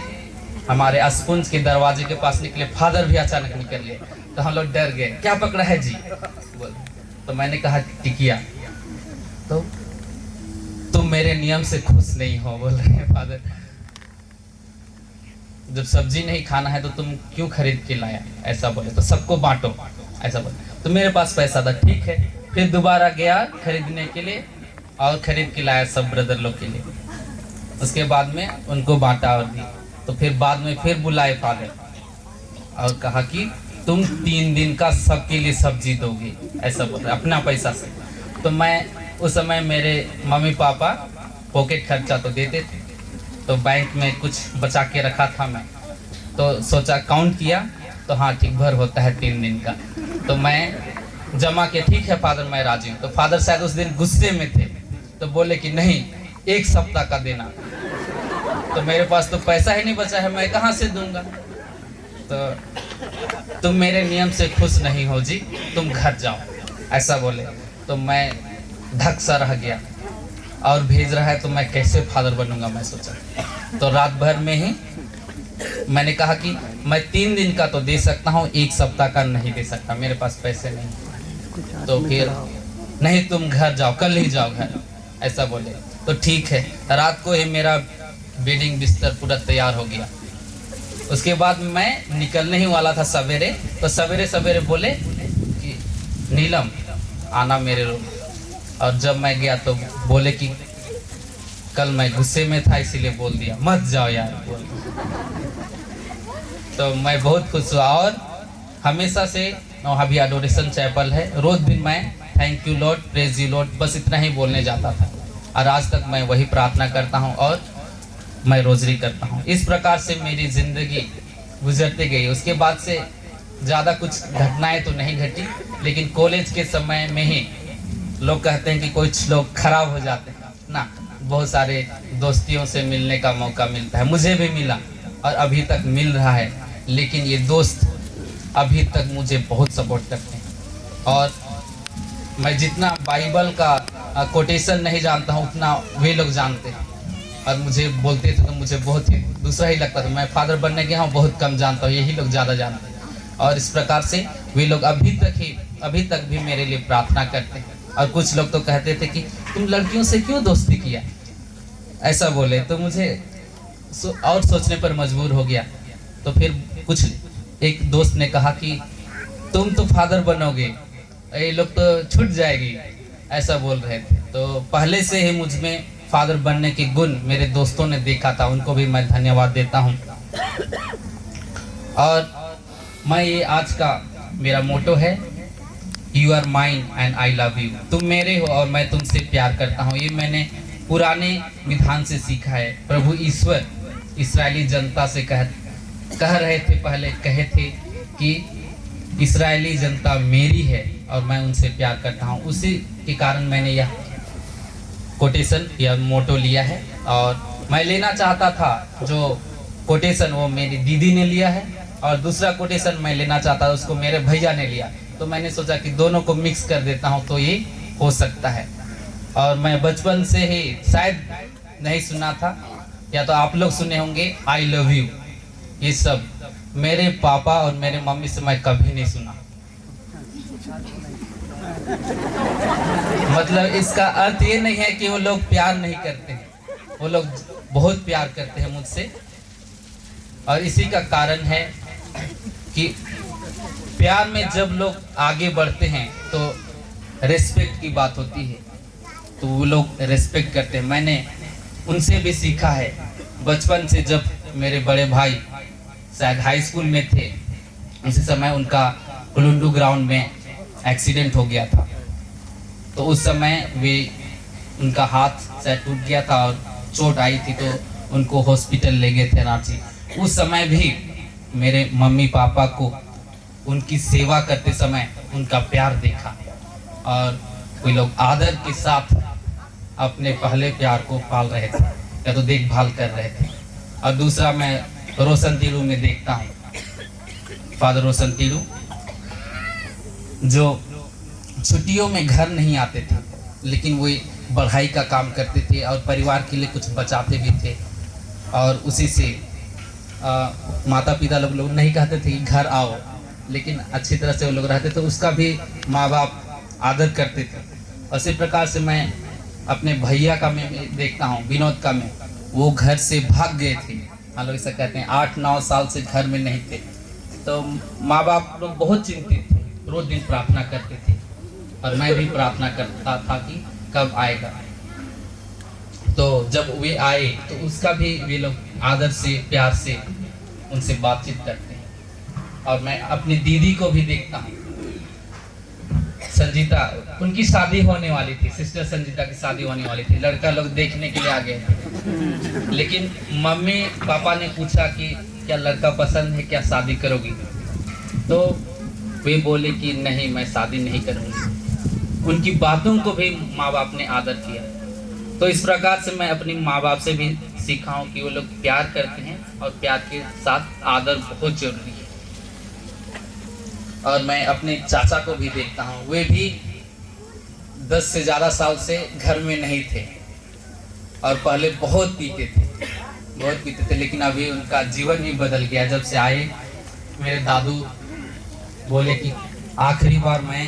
हमारे अस्पुंज के दरवाजे के पास निकले, फादर भी अचानक निकल गए। तो हम लोग डर गए, क्या पकड़ा है जी? तो मैंने कहा टिकिया। तो तुम मेरे नियम से खुश नहीं हो, बोल रहे हैं फादर। जब सब्जी नहीं खाना है तो तुम क्यों खरीद के लाया, ऐसा बोले। तो सबको बांटो, ऐसा बोले। तो मेरे पास पैसा था, ठीक है। फिर दोबारा गया खरीदने के लिए और खरीद के लाया सब ब्रदर लोग के लिए। उसके बाद में उनको बांटा और दी। तो फिर बाद में फिर बुलाए फादर और कहा कि तुम 3 दिन का सबके लिए सब्जी दोगे, ऐसा बोल रहे अपना पैसा से। तो मैं उस समय मेरे मम्मी पापा पॉकेट खर्चा तो देते थे, तो बैंक में कुछ बचा के रखा था मैं। तो सोचा काउंट किया तो हाँ ठीक भर होता है 3 दिन का। तो मैं जमा के ठीक है फादर मैं राजी हूँ। तो फादर शायद उस दिन गुस्से में थे, तो बोले कि नहीं 1 सप्ताह का देना। तो मेरे पास तो पैसा ही नहीं बचा है, मैं कहाँ से दूंगा। तो तुम मेरे नियम से खुश नहीं हो जी, तुम घर जाओ, ऐसा बोले। तो मैं धक सा रह गया, और भेज रहा है तो मैं कैसे फादर बनूंगा, मैं सोचा। तो रात भर में ही मैंने कहा कि मैं 3 दिन का तो दे सकता हूँ, 1 सप्ताह का नहीं दे सकता, मेरे पास पैसे नहीं। तो फिर नहीं तुम घर जाओ, कल ही जाओ घर, ऐसा बोले। तो ठीक है, रात को ही मेरा बेडिंग बिस्तर पूरा तैयार हो गया। उसके बाद मैं निकलने ही वाला था सवेरे, तो सवेरे सवेरे बोले कि नीलम आना मेरे रूम। और जब मैं गया तो बोले कि कल मैं गुस्से में था इसीलिए बोल दिया, मत जाओ यार बोल। तो मैं बहुत खुश हुआ, और हमेशा से वहाँ भी एडोरेशन चैपल है, रोज दिन मैं thank you Lord, praise you Lord, बस इतना ही बोलने जाता था। और आज तक मैं वही प्रार्थना करता हूँ और मैं रोजरी करता हूँ। इस प्रकार से मेरी ज़िंदगी गुजरती गई। उसके बाद से ज़्यादा कुछ घटनाएं तो नहीं घटी, लेकिन कॉलेज के समय में ही लोग कहते हैं कि कुछ लोग खराब हो जाते हैं ना, बहुत सारे दोस्तियों से मिलने का मौका मिलता है, मुझे भी मिला और अभी तक मिल रहा है। लेकिन ये दोस्त अभी तक मुझे बहुत सपोर्ट करते हैं, और मैं जितना बाइबल का कोटेशन नहीं जानता हूँ उतना वे लोग जानते हैं। और मुझे बोलते थे तो मुझे बहुत ही दूसरा ही लगता था, मैं फादर बनने गया हूँ बहुत कम जानता हूँ, यही लोग ज़्यादा जानते हैं। और इस प्रकार से वे लोग अभी तक भी मेरे लिए प्रार्थना करते हैं। और कुछ लोग तो कहते थे कि तुम लड़कियों से क्यों दोस्ती किया, ऐसा बोले। तो मुझे और सोचने पर मजबूर हो गया। तो फिर एक दोस्त ने कहा कि तुम तो फादर बनोगे, ये लोग तो छूट जाएगी, ऐसा बोल रहे थे। तो पहले से ही मुझ में फादर बनने के गुण मेरे दोस्तों ने देखा था, उनको भी मैं धन्यवाद देता हूँ। और मैं ये आज का मेरा मोटो है, you are mine and I love you. तुम मेरे हो और मैं तुमसे प्यार करता हूँ। ये मैंने पुराने विधान से सीखा है। प्रभु ईश्वर इस्राएली जनता से कह रहे थे, पहले कहे थे कि इस्राएली जनता मेरी है और मैं उनसे प्यार करता हूँ। उसी के कारण मैंने यह कोटेशन या मोटो लिया है। और मैं लेना चाहता था जो कोटेशन वो मेरी दीदी ने लिया है, और दूसरा कोटेशन मैं लेना चाहता था उसको मेरे भैया ने लिया। तो मैंने सोचा कि दोनों को मिक्स कर देता हूँ तो ये हो सकता है। और मैं बचपन से ही शायद नहीं सुना था, या तो आप लोग सुने होंगे आई लव यू, ये सब मेरे पापा और मेरे मम्मी से मैं कभी नहीं सुना। मतलब इसका अर्थ ये नहीं है कि वो लोग प्यार नहीं करते हैं, वो लोग बहुत प्यार करते हैं मुझसे। और इसी का कारण है कि प्यार में जब लोग आगे बढ़ते हैं तो रिस्पेक्ट की बात होती है, तो वो लोग रिस्पेक्ट करते हैं। मैंने उनसे भी सीखा है। बचपन से जब मेरे बड़े भाई शायद हाई स्कूल में थे, उसी समय उनका कुलुंडू ग्राउंड में एक्सीडेंट हो गया था। तो उस समय उनका हाथ शायद टूट गया था और चोट आई थी, तो उनको हॉस्पिटल ले गए थे रांची। उस समय भी मेरे मम्मी पापा को उनकी सेवा करते समय उनका प्यार देखा, और वे लोग आदर के साथ अपने पहले प्यार को पाल रहे थे या तो देखभाल कर रहे थे। और दूसरा मैं रोशन तीरू में देखता हूँ, फादर रोशन तीरू जो छुट्टियों में घर नहीं आते थे, लेकिन वो पढ़ाई का काम करते थे और परिवार के लिए कुछ बचाते भी थे। और उसी से माता पिता लोग नहीं कहते थे कि घर आओ, लेकिन अच्छी तरह से वो लोग रहते थे, उसका भी माँ बाप आदर करते थे। उसी प्रकार से मैं अपने भैया का मैं देखता हूँ, विनोद का मैं, वो घर से भाग गए थे, हम लोग ऐसा कहते हैं, 8-9 साल से घर में नहीं थे। तो माँ बाप लोग बहुत चिंतित थे, रोज दिन प्रार्थना करते थे, और मैं भी प्रार्थना करता था कि कब आएगा। तो जब वे आए तो उसका भी वे लोग आदर से प्यार से उनसे बातचीत करते हैं। और मैं अपनी दीदी को भी देखता हूँ, संजीता, उनकी शादी होने वाली थी, सिस्टर संजीता की शादी होने वाली थी, लड़का लोग देखने के लिए आ गए थे। लेकिन मम्मी पापा ने पूछा कि क्या लड़का पसंद है, क्या शादी करोगी? तो वे बोले कि नहीं, मैं शादी नहीं करूँगी। उनकी बातों को भी माँ बाप ने आदर किया। तो इस प्रकार से मैं अपनी माँ बाप से भी सीखा हूँ कि वो लोग प्यार करते हैं और प्यार के साथ आदर बहुत जरूरी है। और मैं अपने चाचा को भी देखता हूँ, वे भी 10 से ज़्यादा साल से घर में नहीं थे और पहले बहुत पीते थे, लेकिन अभी उनका जीवन ही बदल गया। जब से आए, मेरे दादू बोले कि आखिरी बार मैं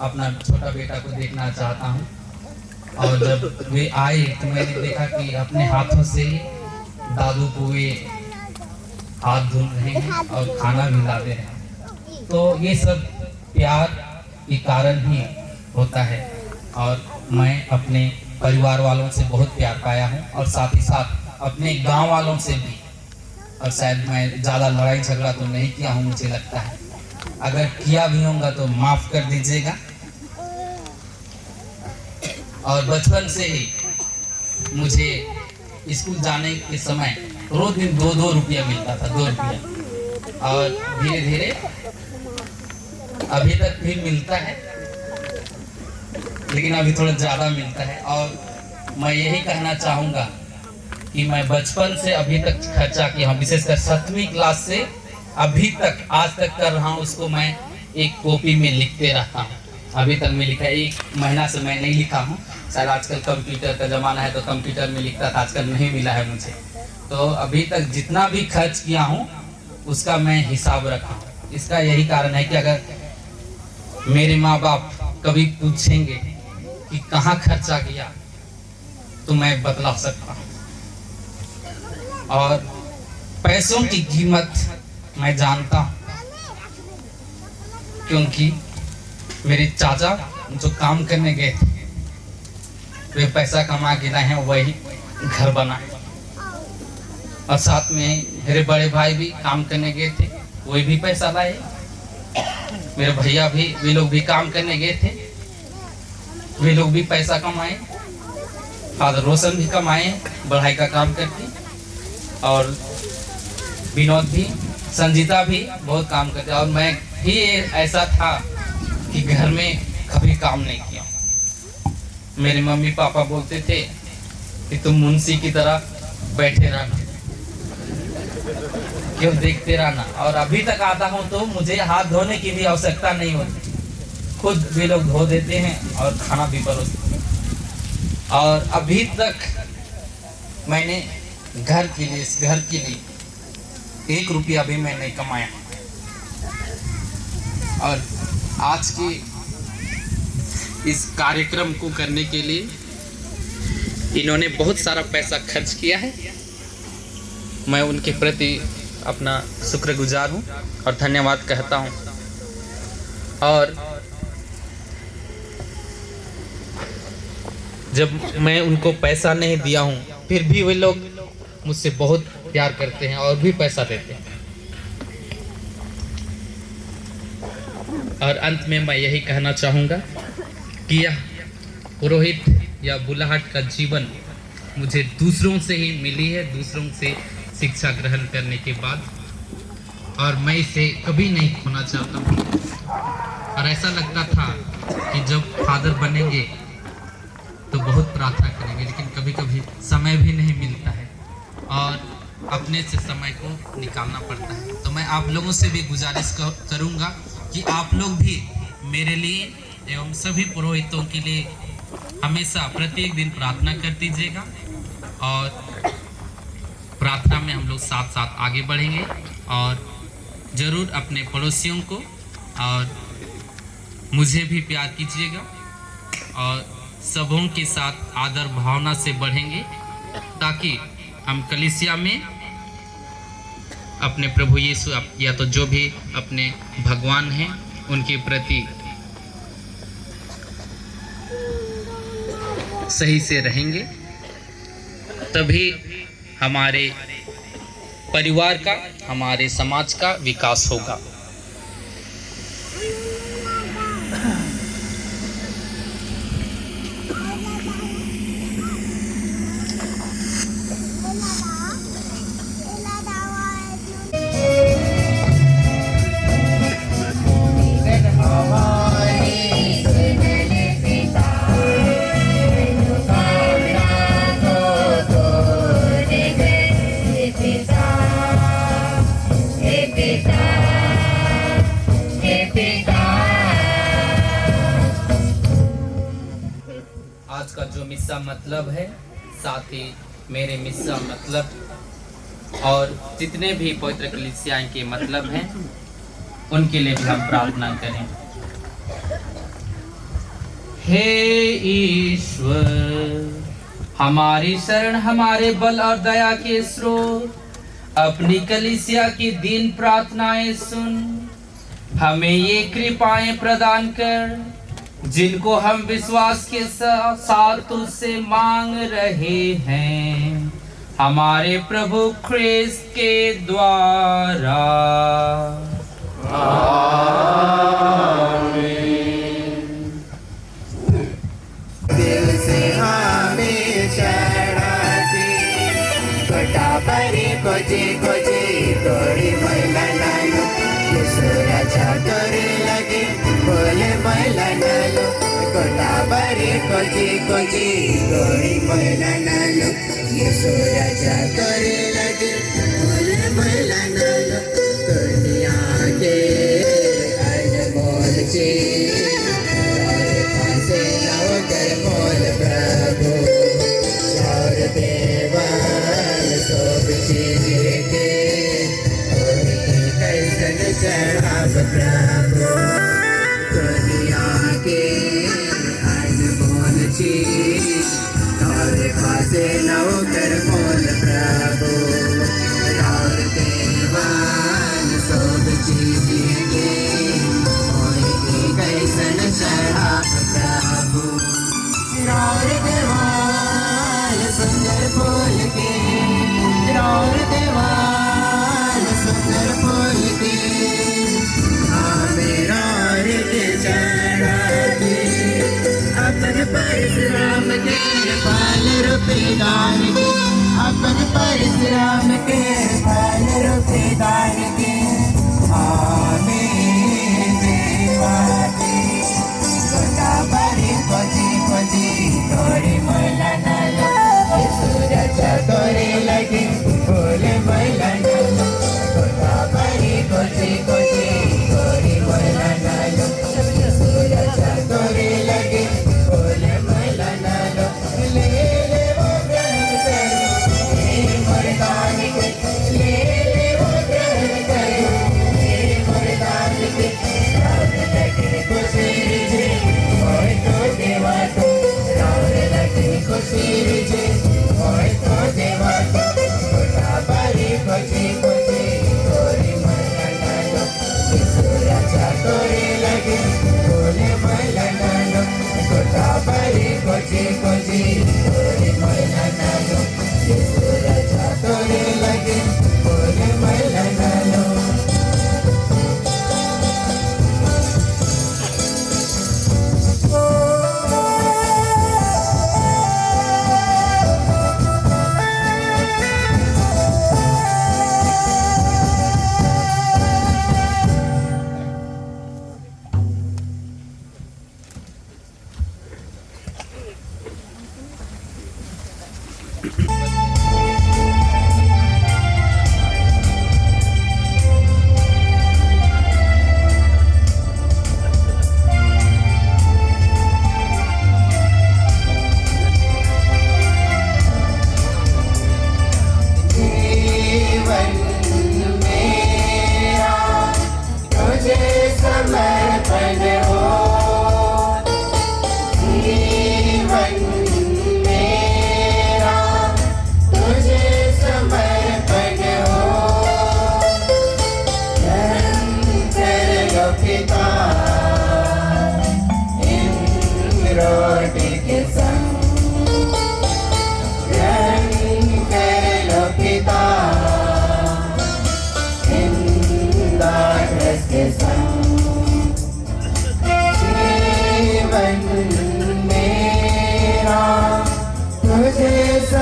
अपना छोटा बेटा को देखना चाहता हूँ। और जब वे आए तो मैंने देखा कि अपने हाथों से दादू को वे हाथ धुल रहे हैं और खाना भी ला दे रहे हैं। तो ये सब प्यार के कारण ही होता है। और मैं अपने परिवार वालों से बहुत प्यार पाया हूँ और साथ ही साथ अपने गांव वालों से भी। और शायद मैं ज़्यादा लड़ाई झगड़ा तो नहीं किया हूँ, मुझे लगता है। अगर किया भी होगा तो माफ़ कर दीजिएगा। और बचपन से ही मुझे स्कूल जाने के समय रोज दिन 2-2 रुपया मिलता था, 2 रुपया। और धीरे धीरे अभी तक भी मिलता है, लेकिन अभी थोड़ा ज़्यादा मिलता है। और मैं यही कहना चाहूँगा कि मैं बचपन से अभी तक खर्चा किया हूँ, विशेषकर 7वीं क्लास से अभी तक आज तक कर रहा हूँ। उसको मैं एक कॉपी में लिखते रहता हूँ। अभी तक मैं लिखा, 1 महीना से मैं नहीं लिखा हूँ। शायद आजकल कंप्यूटर का ज़माना है तो कंप्यूटर में लिखता था, आजकल नहीं मिला है मुझे। तो अभी तक जितना भी खर्च किया हूँ उसका मैं हिसाब रखा हूँ। इसका यही कारण है कि अगर मेरे माँ बाप कभी पूछेंगे कि कहाँ खर्चा किया तो मैं बतला सकता हूँ। और पैसों की कीमत मैं जानता हूँ, क्योंकि मेरे चाचा जो काम करने गए थे, वे पैसा कमा के लाए हैं, वही घर बनाए। और साथ में मेरे बड़े भाई भी काम करने गए थे, वही भी पैसा लाए। मेरे भैया भी, वे लोग भी काम करने गए थे, वे लोग भी पैसा कमाए। फादर रोशन भी कमाए बढ़ाई का काम करके। और विनोद भी, संजीता भी बहुत काम करते। और मैं ही ऐसा था कि घर में कभी काम नहीं किया। मेरे मम्मी पापा बोलते थे कि तुम मुंशी की तरह बैठे रहना, क्यों देखते रहना। और अभी तक आता हूँ तो मुझे हाथ धोने की भी आवश्यकता नहीं होती, खुद वे लोग धो देते हैं और खाना भी परोसते हैं। और अभी तक मैंने घर के लिए 1 रुपया भी मैं नहीं कमाया। और आज के इस कार्यक्रम को करने के लिए इन्होंने बहुत सारा पैसा खर्च किया है। मैं उनके प्रति अपना शुक्रगुजार हूँ और धन्यवाद कहता हूँ। और जब मैं उनको पैसा नहीं दिया हूँ, फिर भी वे लोग मुझसे बहुत प्यार करते हैं और भी पैसा देते हैं। और अंत में मैं यही कहना चाहूँगा कि यह पुरोहित या बुलाहट का जीवन मुझे दूसरों से ही मिली है, दूसरों से शिक्षा ग्रहण करने के बाद। और मैं इसे कभी नहीं खोना चाहता हूँ। और ऐसा लगता था कि जब फादर बनेंगे तो बहुत प्रार्थना करेंगे, लेकिन कभी कभी समय भी नहीं मिलता है और अपने से समय को निकालना पड़ता है। तो मैं आप लोगों से भी गुजारिश करूँगा कि आप लोग भी मेरे लिए एवं सभी पुरोहितों के लिए हमेशा प्रत्येक दिन प्रार्थना कर दीजिएगा। और प्रार्थना में हम लोग साथ साथ आगे बढ़ेंगे। और ज़रूर अपने पड़ोसियों को और मुझे भी प्यार कीजिएगा और सबों के साथ आदर भावना से बढ़ेंगे, ताकि हम कलीसिया में अपने प्रभु यीशु या तो जो भी अपने भगवान हैं उनके प्रति सही से रहेंगे। तभी हमारे परिवार का, हमारे समाज का विकास होगा। मिस्सा मतलब है, साथ ही मेरे मिस्सा मतलब और जितने भी पवित्र कलीसियाएं के मतलब हैं उनके लिए भी हम प्रार्थना करें। हे ईश्वर, हमारी शरण, हमारे बल और दया के स्रोत, अपनी कलीसिया की दीन प्रार्थनाएं सुन, हमें ये कृपाएं प्रदान कर जिनको हम विश्वास के साथ तुझसे मांग रहे हैं, हमारे प्रभु ख्रिस्त के द्वारा। दिल से हमें चढ़ाती कोटा परी कोची कोची तोड़ी मैला नालो सूरजा तोरे लगे बोले मैला नालो कोटा परी कोची कोची तोड़ी मैला नालो ये सूरजा तोरे लगे बोले मैला नालो दुनिया के अनमोल चीज से लाओ मोल प्रभु और देवान सब चीज के कैसन चढ़ाव प्रभु दुनिया के अनमोल चीज और पासे लाओ मोल प्रभु और देवान सब चीज के कैसन चढ़ाव प्रभु और देवाल सुंदर फूल के और देवाल सुंदर फूल के मेरा के चढ़ाते अपन परशुराम के फल रूपी दान के अपन परशुराम के फल रूपी दान के तोरे मैला नालो सूरजा तोरे लगे बोले मैला नालो कोटा परी कोची कोची तोरे मैला नालो सूरजा तोरे लगे बोले मैला नालो ले ले वो ग्रहण करो मेरे मर्दान के ले ले वो ग्रहण करो मेरे मर्दान के राम लगे खुशी रे मोय तो देवा तो खुशी रीजे मोय तो देवा तो कोटा परी कोची कोची तोरे मैला नालो सूरजा तोरे लगे बोले मैला नालो कोटा परी कोची कोची तोरे मैला नालो सूरजा तोरे लगे बोले मैला नालो।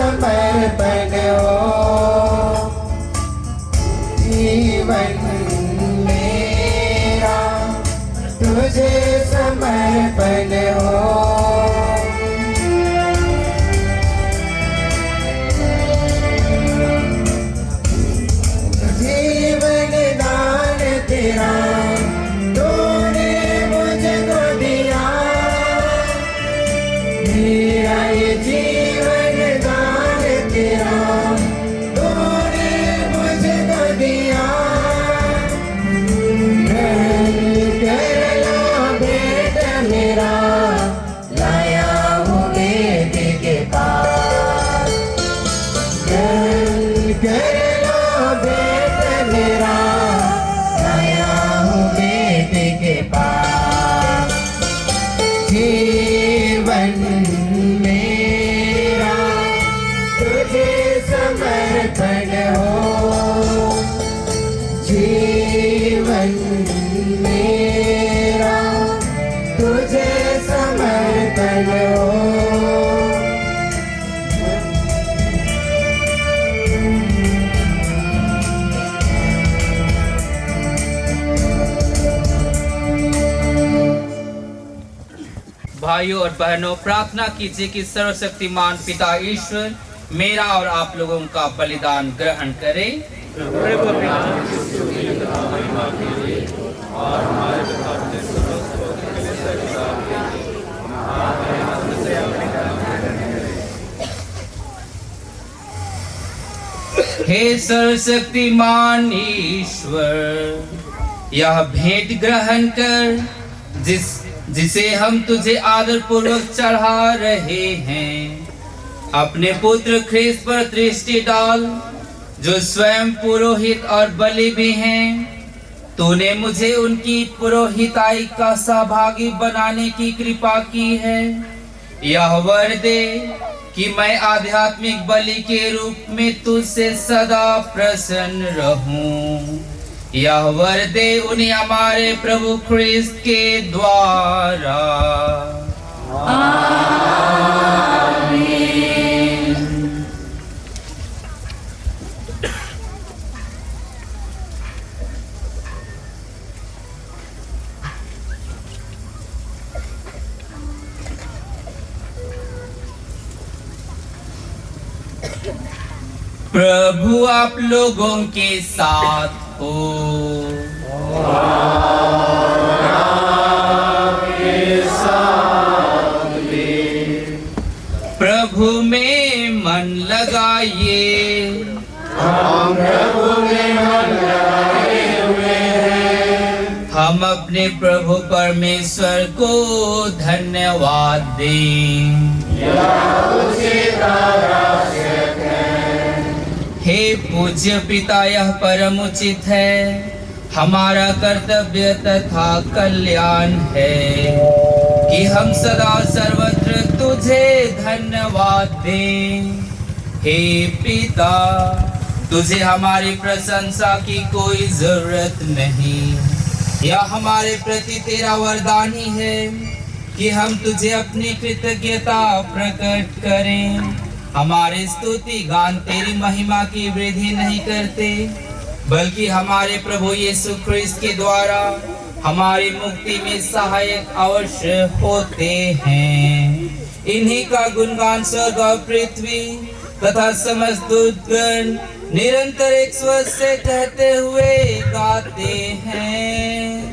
समर्पण हो जीवन मेरा तुझे समर्पण हो। जीवन दान तेरा तूने मुझको दिया, मेरा ये भाइयों और बहनों, प्रार्थना कीजिए कि सर्वशक्तिमान पिता ईश्वर मेरा और आप लोगों का बलिदान ग्रहण करे। हे सर्वशक्तिमान ईश्वर, यह भेंट ग्रहण कर जिसे हम तुझे आदर पूर्वक चढ़ा रहे हैं। अपने पुत्र ख्रीस्त पर दृष्टि डाल, जो स्वयं पुरोहित और बलि भी हैं। तूने मुझे उनकी पुरोहिताई का सहभागी बनाने की कृपा की है। यह वर दे कि मैं आध्यात्मिक बलि के रूप में तुझसे सदा प्रसन्न रहूं। यह वर दे उन्हें हमारे प्रभु ख्रीस्त के द्वारा। प्रभु आप लोगों के साथ हो। प्रभु में मन लगाइए। हम प्रभु में मन लगाए हुए हैं। हम अपने प्रभु परमेश्वर को धन्यवाद दें। हे पूज्य पिता, यह परम उचित है, हमारा कर्तव्य तथा कल्याण है कि हम सदा सर्वत्र तुझे धन्यवाद दें। हे पिता, तुझे हमारी प्रशंसा की कोई जरूरत नहीं। यह हमारे प्रति तेरा वरदान ही है कि हम तुझे अपनी कृतज्ञता प्रकट करें। हमारे स्तुति गान तेरी महिमा की वृद्धि नहीं करते, बल्कि हमारे प्रभु यीशु ख्रीस्त के द्वारा हमारी मुक्ति में सहायक अवश्य होते हैं। इन्हीं का गुणगान स्वर्ग और पृथ्वी तथा समस्त दूतगण निरंतर एक स्वर से कहते हुए गाते हैं।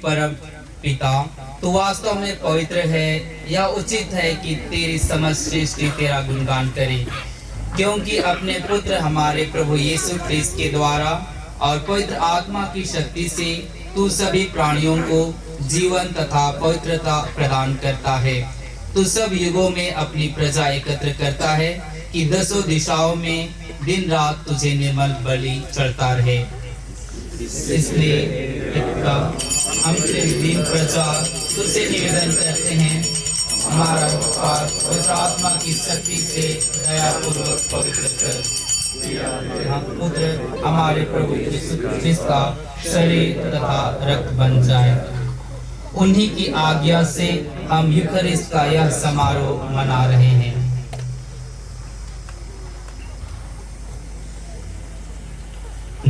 परम पिता, तू वास्तव में पवित्र है। यह उचित है कि तेरी समस्त सृष्टि तेरा गुणगान करे, क्योंकि अपने पुत्र हमारे प्रभु यीशु ख्रिस्त के द्वारा और पवित्र आत्मा की शक्ति से तू सभी प्राणियों को जीवन तथा पवित्रता प्रदान करता है। तू सब युगों में अपनी प्रजा एकत्र करता है कि दसों दिशाओं में दिन रात तुझे निर्मल बलि चढ़ता रहे। इसलिए हम तेरी दीन प्रजा तुझसे निवेदन करते हैं, हमारा उपकार पवित्र आत्मा की शक्ति से दयापूर्वक पवित्र कर। हम पुत्र हमारे प्रभु यीशु ख्रिस्त का शरीर तथा रक्त बन जाए। उन्हीं की आज्ञा से हम यूखरिस्ट का यह समारोह मना रहे हैं।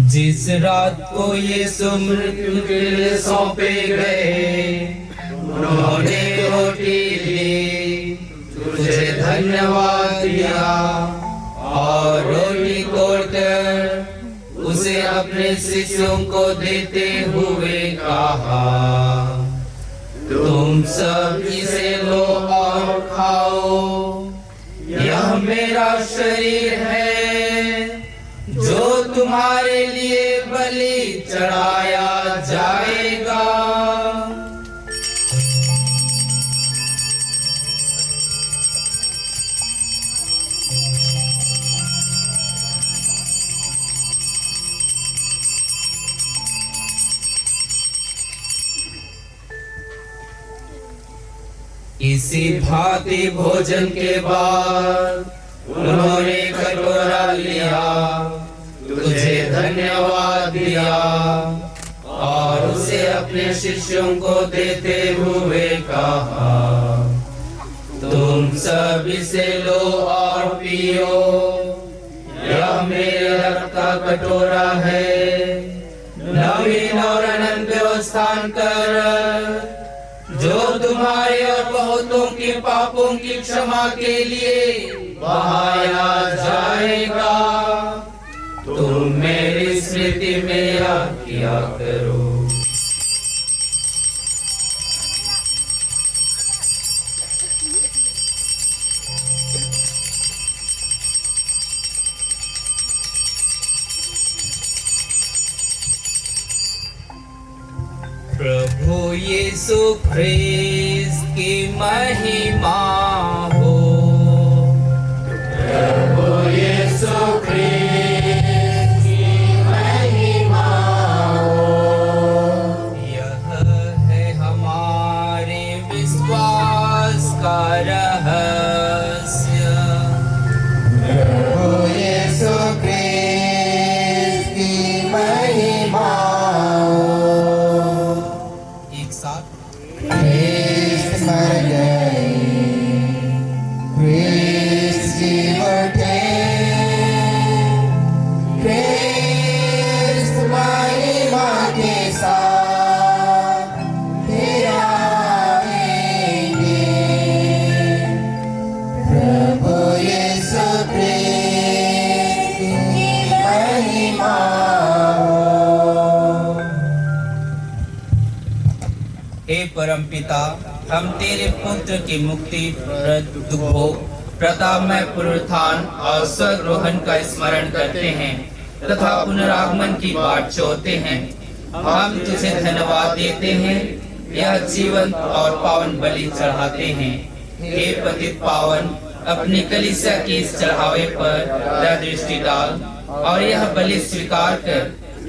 जिस रात को यीशु मृत्यु के लिए सौंपे गए, उन्होंने रोटी ली, तुझे धन्यवाद दिया और रोटी तोड़कर उसे अपने शिष्यों को देते हुए कहा, तुम सब इसे लो और खाओ, यह मेरा शरीर है जो तुम्हारे लिए बलि चढ़ाया जाएगा। इसी भांति भोजन के बाद उन्होंने कटोरा लिया, तुझे धन्यवाद दिया और उसे अपने शिष्यों को देते हुए कहा, तुम सब इसे लो और पियो, यह मेरे रक्त का कटोरा है, नवीन और अनंत व्यवस्थान कर, जो तुम्हारे और बहुतों के पापों की क्षमा के लिए बहाया जाएगा। तुम मेरी स्मृति में याद किया करो। प्रभु यीशु ख्रिस्त की महिमा हो। प्रभु यीशु ख्रिस्त की महिमा हो। यह है हमारे विश्वास का रहस्य। प्रभु यीशु ख्रिस्त की महिमा परम पिता, हम तेरे पुत्र की मुक्ति दुखभोग प्रतापमय पुनरुत्थान और स्वर्गरोहण का स्मरण करते हैं तथा पुनरागमन की बाट जोहते हैं। हम तुझे धन्यवाद देते हैं, यह जीवन और पावन बलि चढ़ाते हैं। हे पतित पावन, अपनी कलीसिया के इस चढ़ावे पर दृष्टि डाल और यह बलि स्वीकार कर,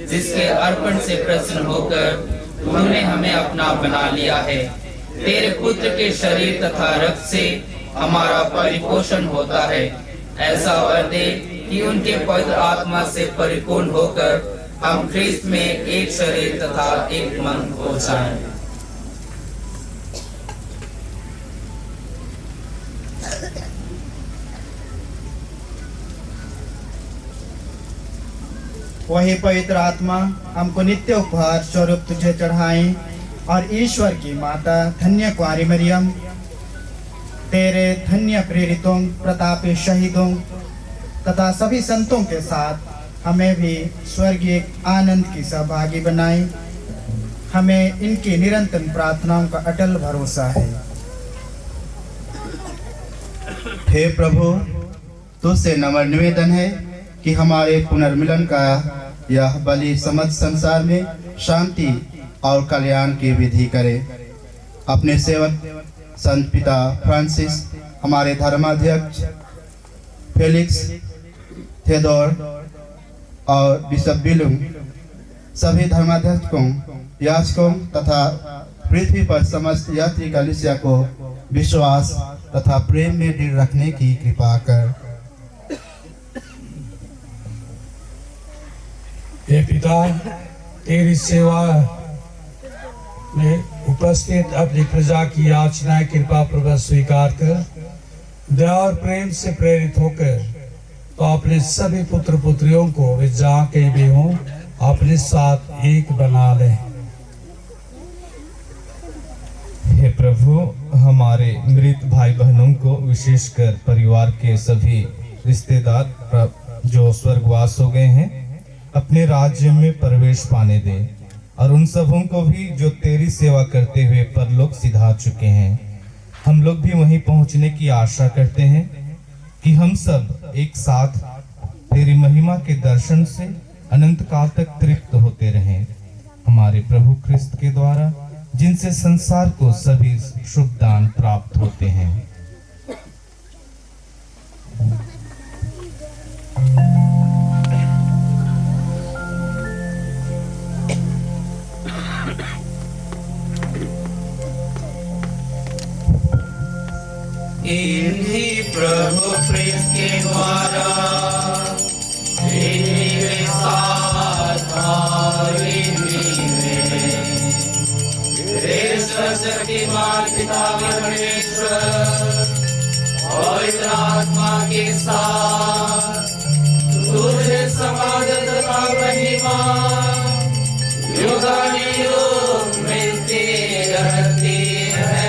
जिसके अर्पण से प्रसन्न होकर तूने हमें अपना बना लिया है। तेरे पुत्र के शरीर तथा रक्त से हमारा परिपोषण होता है। ऐसा वर दे कि उनके पवित्र आत्मा से परिपूर्ण होकर हम ख्रिस्त में एक शरीर तथा एक मन हो जाएं। वही पवित्र आत्मा हमको नित्य उपहार स्वरूप तुझे चढ़ाएं और ईश्वर की माता धन्य कुंवारी मरियम, तेरे धन्य प्रेरितों, प्रतापी शहीदों तथा सभी संतों के साथ हमें भी स्वर्गीय आनंद की सहभागी बनाएं। हमें इनकी निरंतर प्रार्थनाओं का अटल भरोसा है। हे प्रभु, तुझसे नम्र निवेदन है कि हमारे पुनर्मिलन का यह बलि समस्त संसार में शांति और कल्याण की विधि करे। अपने सेवक संत पिता फ्रांसिस, हमारे धर्माध्यक्ष फेलिक्स थेदोर और बिशप बिलुम, सभी धर्माध्यक्षों, याजकों तथा पृथ्वी पर समस्त यात्री कलीसिया को विश्वास तथा प्रेम में दृढ़ रखने की कृपा कर। हे पिता, तेरी सेवा में उपस्थित अपनी प्रजा की याचनाएं कृपा पूर्वक स्वीकार कर दया और प्रेम से प्रेरित होकर तो अपने सभी पुत्र पुत्रियों को वे जहाँ कहीं भी हों अपने साथ एक बना ले। हे प्रभु, हमारे मृत भाई बहनों को, विशेषकर परिवार के सभी रिश्तेदार जो स्वर्गवास हो गए हैं, अपने राज्य में प्रवेश पाने दे, और उन सबों को भी जो तेरी सेवा करते हुए परलोक सिधा चुके हैं। हम लोग भी वहीं पहुंचने की आशा करते हैं कि हम सब एक साथ तेरी महिमा के दर्शन से अनंत काल तक तृप्त होते रहें। हमारे प्रभु ख्रिस्त के द्वारा, जिनसे संसार को सभी शुभ दान प्राप्त होते हैं। इन्हीं प्रभु ख्रिस्त के द्वारा, इन्हीं में साथ और इन्हीं में शक्तिमान पिता परमेश्वर और इस आत्मा के साथ तुझे समाधि तथा महिमा युगानुयुग मिलती रहती है।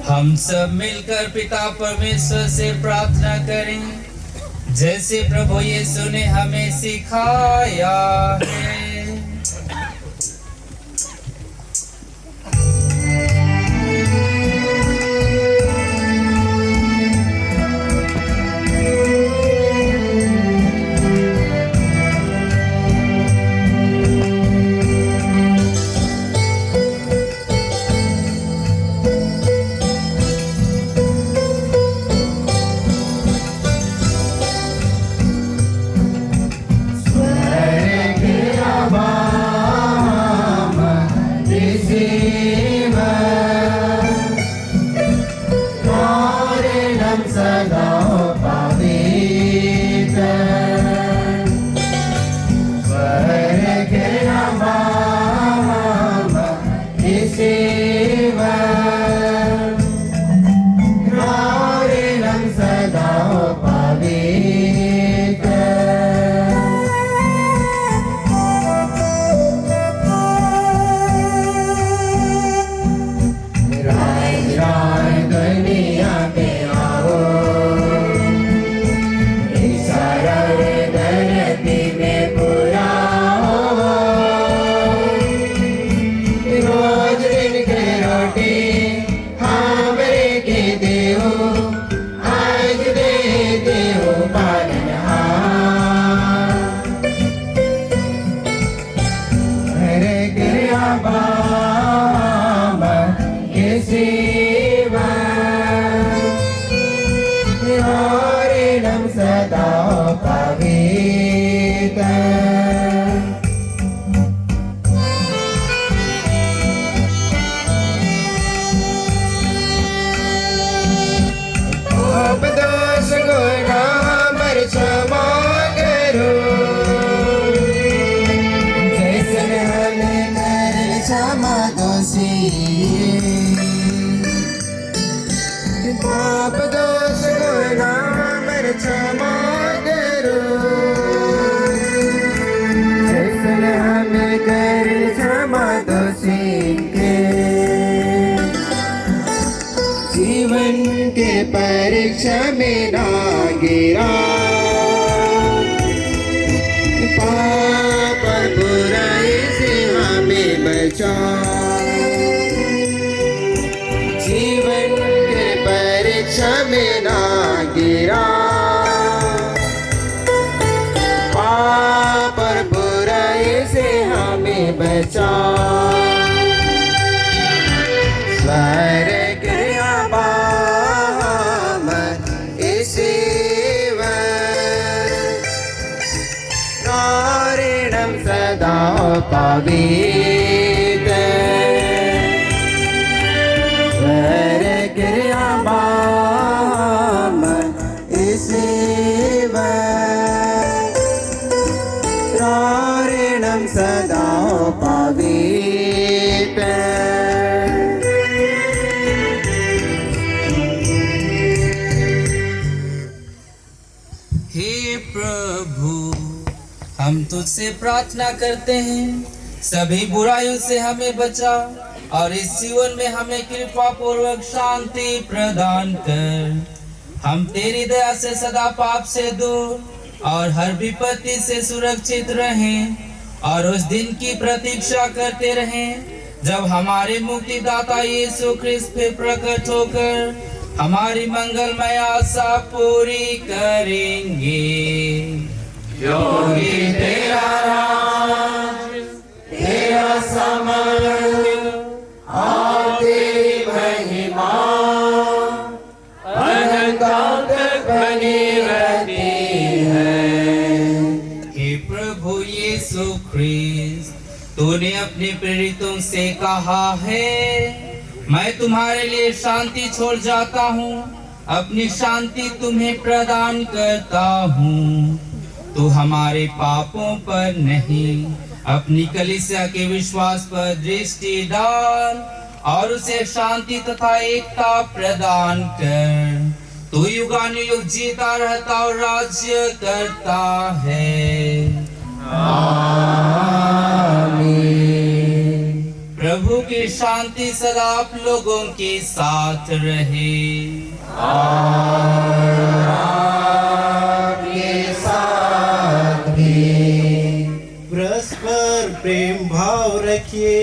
हम सब मिलकर पिता परमेश्वर से प्रार्थना करें, जैसे प्रभु यीशु ने हमें सिखाया है। दुनिया पे आओ परीक्षा में ना गिरा, पाप और बुराई से हमें बचा, जीवन के परीक्षा में ना गिरा, पाप और बुराई से हमें बचा, स्वर्ग सदा पवित्र, स्वर्ग ऋणम सदा पवित्र। हे प्रभु, हम तुझसे प्रार्थना करते हैं, सभी बुराइयों से हमें बचा और इस जीवन में हमें कृपा पूर्वक शांति प्रदान कर। हम तेरी दया से सदा पाप से दूर और हर विपत्ति से सुरक्षित रहें और उस दिन की प्रतीक्षा करते रहें जब हमारे मुक्तिदाता यीशु ख्रिस्त फिर प्रकट होकर हमारी मंगलमय आशा पूरी करेंगे। क्योंकि तेरा राज, तेरा सामर्थ्य और तेरी महिमा अनंत तक बनी रहती है। हे प्रभु यीशु ख्रिस्त, तूने अपने प्रेरितों से कहा है, मैं तुम्हारे लिए शांति छोड़ जाता हूँ, अपनी शांति तुम्हें प्रदान करता हूँ। तू हमारे पापों पर नहीं, अपनी कलीसिया के विश्वास पर दृष्टि डाल और उसे शांति तथा एकता प्रदान कर। तू युगानुयुग जीता रहता और राज्य करता है। आमीन। प्रभु की शांति सदा आप लोगों के साथ रहे। परस्पर प्रेम भाव रखिए।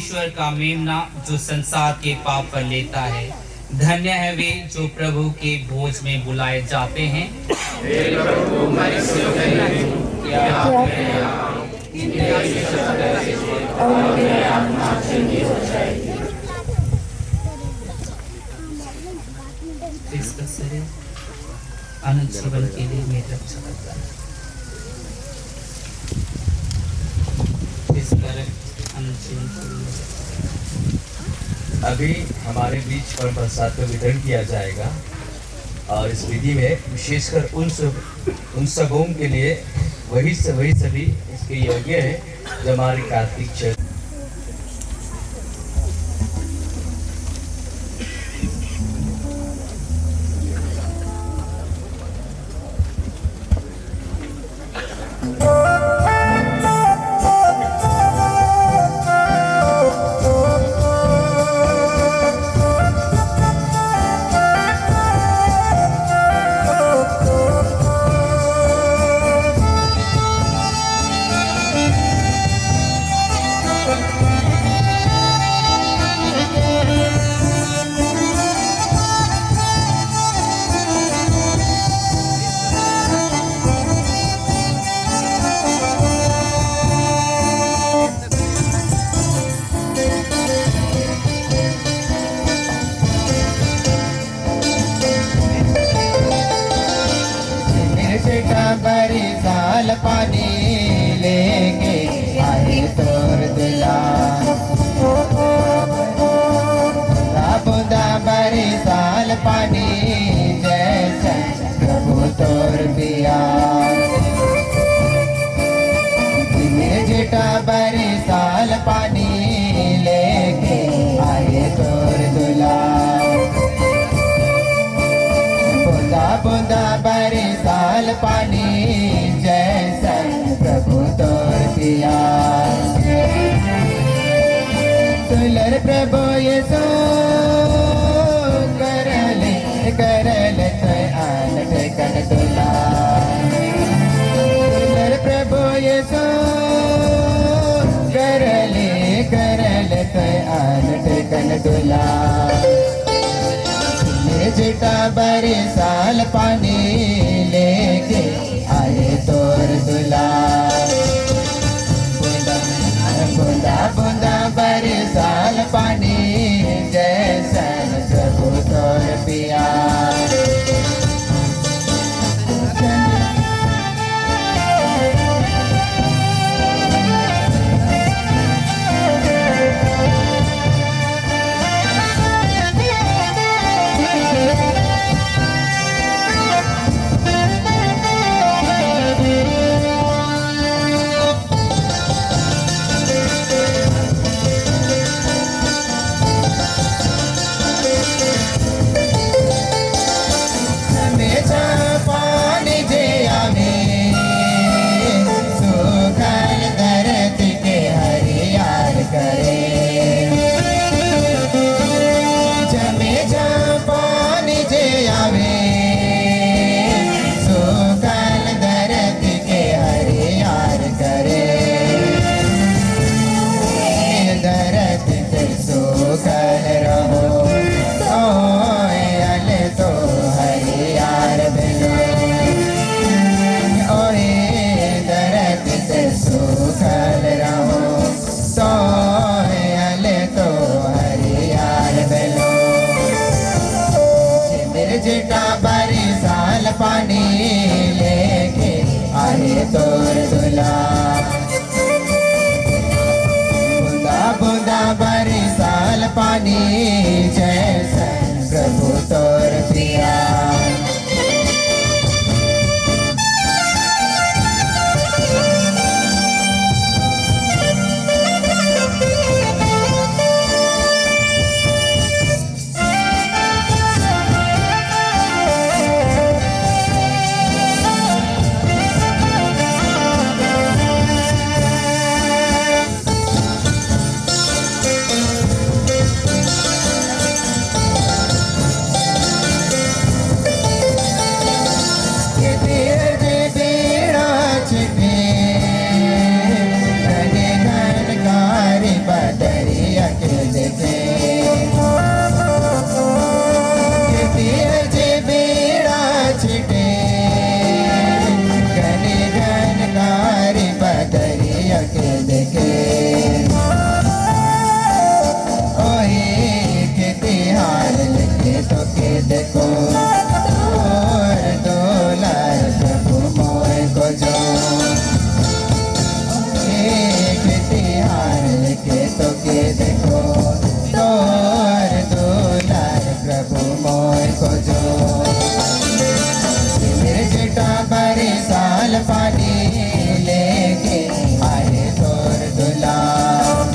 ईश्वर का मेमना जो संसार के पाप पर लेता है। धन्य है वे जो प्रभु के भोज में बुलाए जाते हैं। इसका शरीर अनंत जीवन के लिए मेरी रक्षा करता है। इसका रक्त अनंत जीवन के लिए। अभी हमारे बीच पर प्रसाद का वितरण किया जाएगा और इस विधि में विशेषकर उन सबों के लिए वही सभी इसके योग्य है जो हमारे कार्तिक चरण। पानी लेके आए तोर दुला बुदा बरी साल पानी जैसे प्रभु तोर पिया जिटा बरी साल पानी लेके आए तोर दुला बुदा बरी साल पानी जैसा प्रभु तोर पिया तुलर प्रभु यीशु करले तो आन ठेकन तुला तुलर प्रभु यीशु करले तो आन ठेकन तुला जिटा बरी साल पानी लेके आए तोर दुला बुदा बुदा बरी साल पानी जैसा प्रभु तोर पिया पानी लेके आए तोर दुला बुदा बुदा बरी साल पानी जैसा प्रभु तोर पिया देखो तोर दुलार प्रभु मोर को जो एक तिहार के तो के देखो तोर दुलार प्रभु मोर को जो मेरे बेटा बड़े साल पानी लेके आए तोर दुलार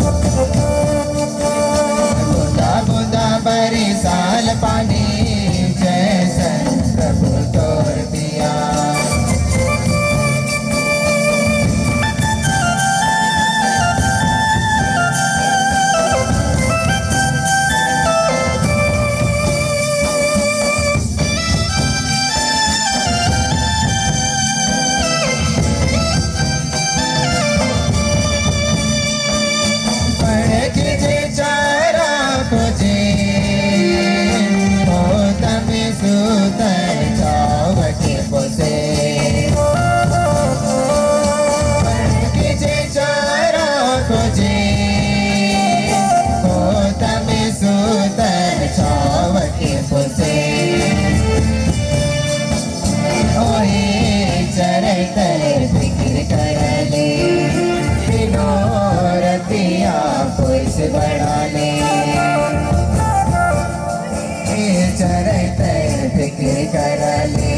बुदा बुदा बड़े साल पानी जैसन प्रभु तोर पिया फिक्र कर ले रतिया कोई से बड़ा ले चरत फिक्र कर ले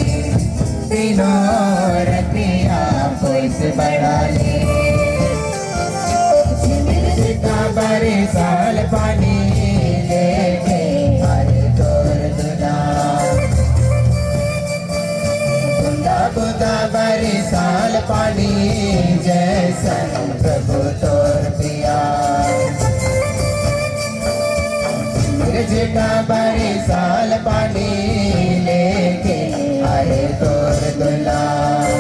रतिया कोई से बड़ा ले बड़े साल पानी लेके हरे तोर दुलार बुदा बड़े साल पानी जैसन प्रभु तोर पिया मेरे जेठा बड़े साल पानी लेके आए तोर दुलार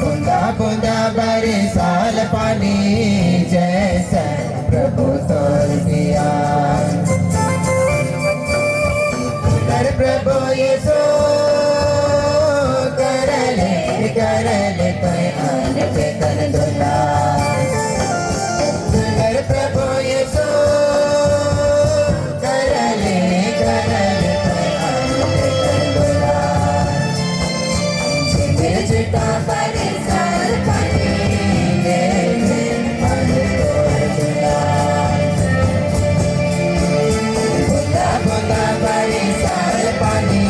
बुदा बुदा बड़े साल पानी जैसन प्रभु तोर पिया कर प्रभु यीशु कर ले आन पे कर दुलार कर प्रभु यीशु कर ले आन पे कर दुलार मेरे चिता बड़े साल पानी लेके आए तोर दुलार बुदा बुदा बड़े साल पानी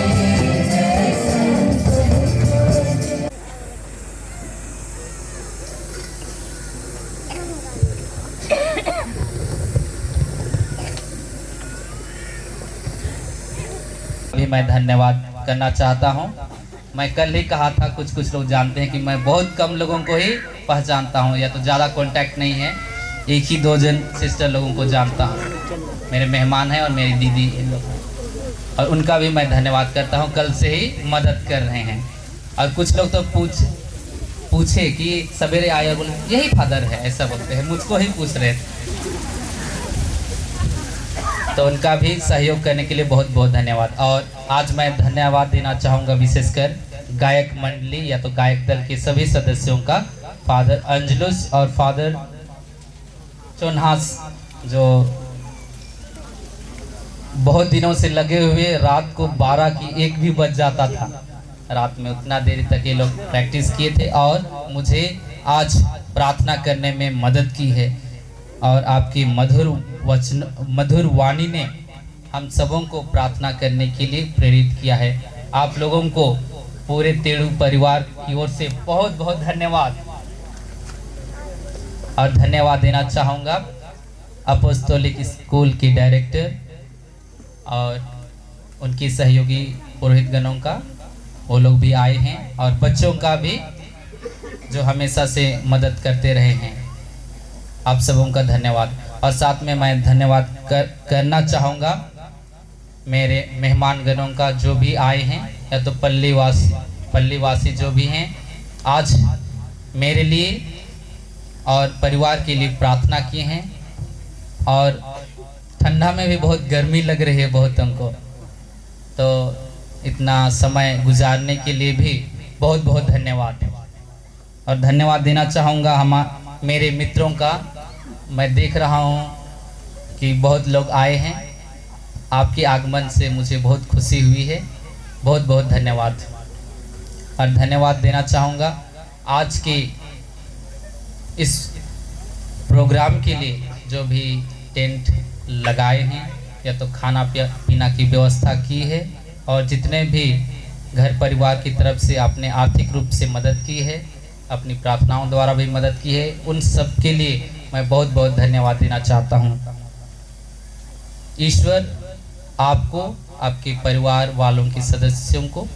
भी मैं धन्यवाद करना चाहता हूं। मैं कल ही कहा था, कुछ लोग जानते हैं कि मैं बहुत कम लोगों को ही पहचानता हूं, या तो ज़्यादा कांटेक्ट नहीं है, एक ही 2 जन सिस्टर लोगों को जानता हूं। मेरे मेहमान हैं और मेरी दीदी इन लोग, और उनका भी मैं धन्यवाद करता हूं, कल से ही मदद कर रहे हैं। और कुछ लोग तो पूछे कि सवेरे आए और बोले यही फादर है, ऐसा बोलते हैं, मुझको ही पूछ रहे थे। तो उनका भी सहयोग करने के लिए बहुत बहुत धन्यवाद। और आज मैं धन्यवाद देना चाहूँगा विशेषकर गायक मंडली या तो गायक दल के सभी सदस्यों का, फादर अंजलुस और फादर चोन्हास, जो बहुत दिनों से लगे हुए, रात को 12 की 1 भी बज जाता था, रात में उतना देर तक ये लोग प्रैक्टिस किए थे और मुझे आज प्रार्थना करने में मदद की है। और आपकी मधुर वाणी ने हम सबों को प्रार्थना करने के लिए प्रेरित किया है। आप लोगों को पूरे तेड़ू परिवार की ओर से बहुत बहुत धन्यवाद। और धन्यवाद देना चाहूँगा अपोस्तोलिक स्कूल की डायरेक्टर और उनकी सहयोगी पुरोहित गणों का, वो लोग भी आए हैं, और बच्चों का भी जो हमेशा से मदद करते रहे हैं। आप सबों का धन्यवाद। और साथ में मैं धन्यवाद करना चाहूँगा मेरे मेहमान गणों का, जो भी आए हैं, या तो पल्लीवासी जो भी हैं, आज मेरे लिए और परिवार के लिए प्रार्थना किए हैं। और ठंडा में भी बहुत गर्मी लग रही है बहुतों को, तो इतना समय गुजारने के लिए भी बहुत बहुत धन्यवाद। और धन्यवाद देना चाहूँगा मेरे मित्रों का। मैं देख रहा हूँ कि बहुत लोग आए हैं। आपके आगमन से मुझे बहुत खुशी हुई है। बहुत बहुत धन्यवाद। और धन्यवाद देना चाहूँगा आज के इस प्रोग्राम के लिए जो भी टेंट लगाए हैं या तो खाना पीना की व्यवस्था की है, और जितने भी घर परिवार की तरफ से आपने आर्थिक रूप से मदद की है, अपनी प्रार्थनाओं द्वारा भी मदद की है, उन सब के लिए मैं बहुत बहुत धन्यवाद देना चाहता हूँ। ईश्वर आपको, आपके परिवार वालों के सदस्यों को,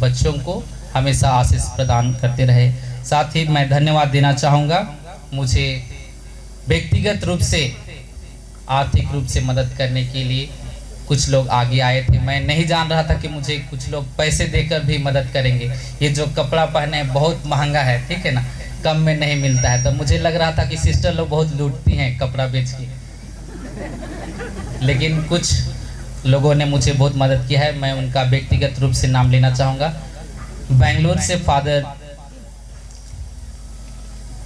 बच्चों को हमेशा आशीष प्रदान करते रहे। साथ ही मैं धन्यवाद देना चाहूँगा, मुझे व्यक्तिगत रूप से आर्थिक रूप से मदद करने के लिए कुछ लोग आगे आए थे। मैं नहीं जान रहा था कि मुझे कुछ लोग पैसे देकर भी मदद करेंगे। ये जो कपड़ा पहने बहुत महंगा है, ठीक है ना, कम में नहीं मिलता है। तो मुझे लग रहा था कि सिस्टर लोग बहुत लूटती हैं कपड़ा बेच के, लेकिन कुछ लोगों ने मुझे बहुत मदद किया है। मैं उनका व्यक्तिगत रूप से नाम लेना चाहूँगा। बेंगलोर से फादर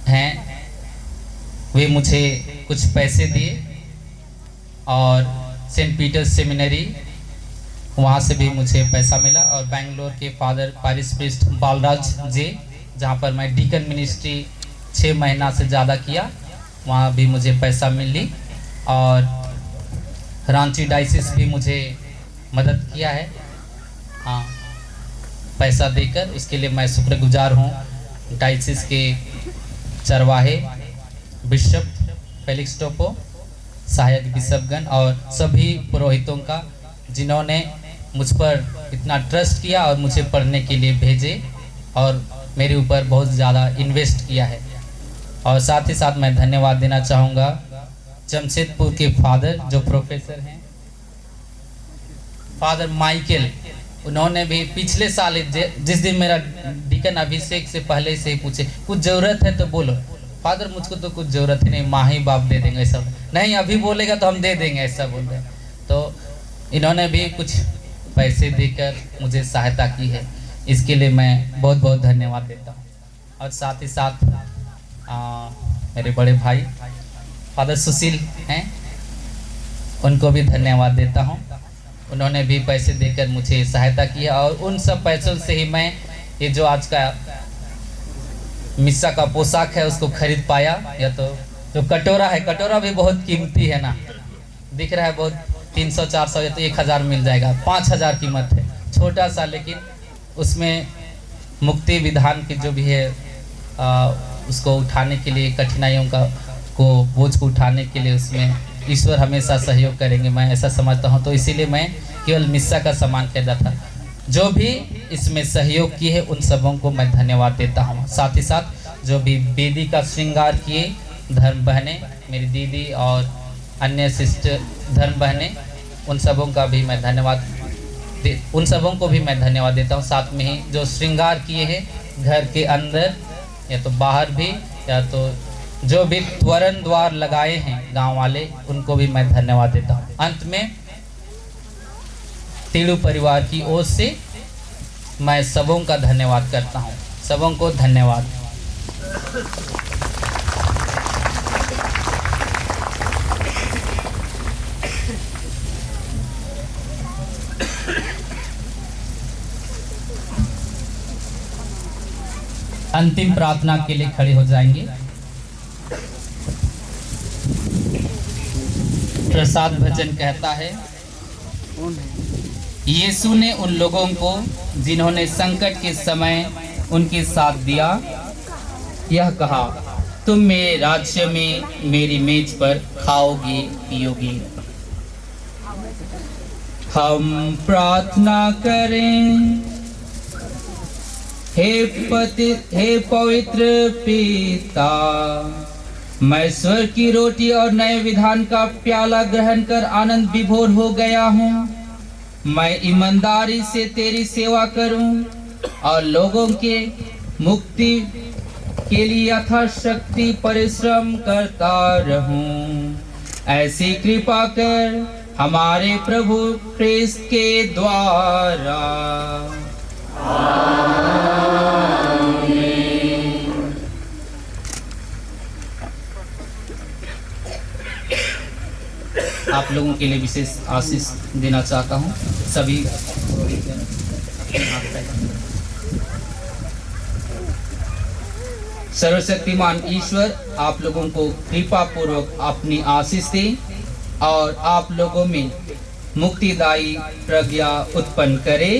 हैं, वे मुझे कुछ पैसे दिए, और सेंट पीटर्स सेमिनरी वहाँ से भी मुझे पैसा मिला, और बेंगलोर के फादर पारिश प्रिस्ट बालराज जी, जहाँ पर मैं डीकन मिनिस्ट्री 6 महीना से ज़्यादा किया, वहाँ भी मुझे पैसा मिली, और रांची डायसिस भी मुझे मदद किया है, हाँ, पैसा देकर। इसके लिए मैं शुक्रगुजार हूँ डायसिस के चरवाहे बिशप फेलिक्स टोपो, सहायक बिशपगण और सभी पुरोहितों का, जिन्होंने मुझ पर इतना ट्रस्ट किया और मुझे पढ़ने के लिए भेजे और मेरे ऊपर बहुत ज़्यादा इन्वेस्ट किया है। और साथ ही साथ मैं धन्यवाद देना चाहूँगा जमशेदपुर के फादर जो प्रोफेसर हैं, फादर माइकल, उन्होंने भी पिछले साल जिस दिन मेरा डीकन अभिषेक से पहले से ही पूछे कुछ ज़रूरत है तो बोलो। फादर मुझको तो कुछ ज़रूरत ही नहीं, माँ ही बाप दे देंगे, सब नहीं अभी बोलेगा तो हम दे देंगे, ऐसा बोल रहे हैं। तो इन्होंने भी कुछ पैसे देकर मुझे सहायता की है, इसके लिए मैं बहुत बहुत धन्यवाद देता हूँ। और साथ ही साथ मेरे बड़े भाई फादर सुशील हैं, उनको भी धन्यवाद देता हूँ। उन्होंने भी पैसे देकर मुझे सहायता की है, और उन सब पैसों से ही मैं ये जो आज का मिस्सा का पोशाक है उसको खरीद पाया। या तो जो कटोरा है, कटोरा भी बहुत कीमती है ना, दिख रहा है बहुत 300-400 या तो 1000 मिल जाएगा, 5000 कीमत है, छोटा सा, लेकिन उसमें मुक्ति विधान की जो भी है उसको उठाने के लिए, कठिनाइयों का बोझ को उठाने के लिए उसमें ईश्वर हमेशा सहयोग करेंगे, मैं ऐसा समझता हूँ। तो इसीलिए मैं केवल मिस्सा का सामान खरीदा था। जो भी इसमें सहयोग किए हैं उन सबों को मैं धन्यवाद देता हूँ। साथ ही साथ जो भी वेदी का श्रृंगार किए धर्म बहनें, मेरी दीदी और अन्य सिस्टर धर्म बहनें, उन सबों का भी मैं धन्यवाद उन सबों को भी मैं धन्यवाद देता हूँ। साथ में ही जो श्रृंगार किए हैं घर के अंदर या तो बाहर भी, या तो जो भी त्वरण द्वार लगाए हैं गांव वाले, उनको भी मैं धन्यवाद देता हूँ। अंत में तीड़ू परिवार की ओर से मैं सबों का धन्यवाद करता हूँ। सबों को धन्यवाद। अंतिम प्रार्थना के लिए खड़े हो जाएंगे। प्रसाद भजन कहता है, यीशु ने उन लोगों को जिन्होंने संकट के समय उनके साथ दिया, यह कहा, तुम मेरे राज्य में मेरी मेज पर खाओगे पियोगे। हम प्रार्थना करें। हे पवित्र पिता, मैं स्वर्ग की रोटी और नए विधान का प्याला ग्रहण कर आनंद विभोर हो गया हूँ। मैं ईमानदारी से तेरी सेवा करूं और लोगों के मुक्ति के लिए यथाशक्ति परिश्रम करता रहूं। ऐसी कृपा कर हमारे प्रभु क्रिस्त के द्वारा। आमीन। आप लोगों के लिए विशेष आशीष देना चाहता हूँ। सभी सर्वशक्तिमान ईश्वर आप लोगों को कृपा पूर्वक अपनी आशीष दे और आप लोगों में मुक्तिदायी प्रज्ञा उत्पन्न करे।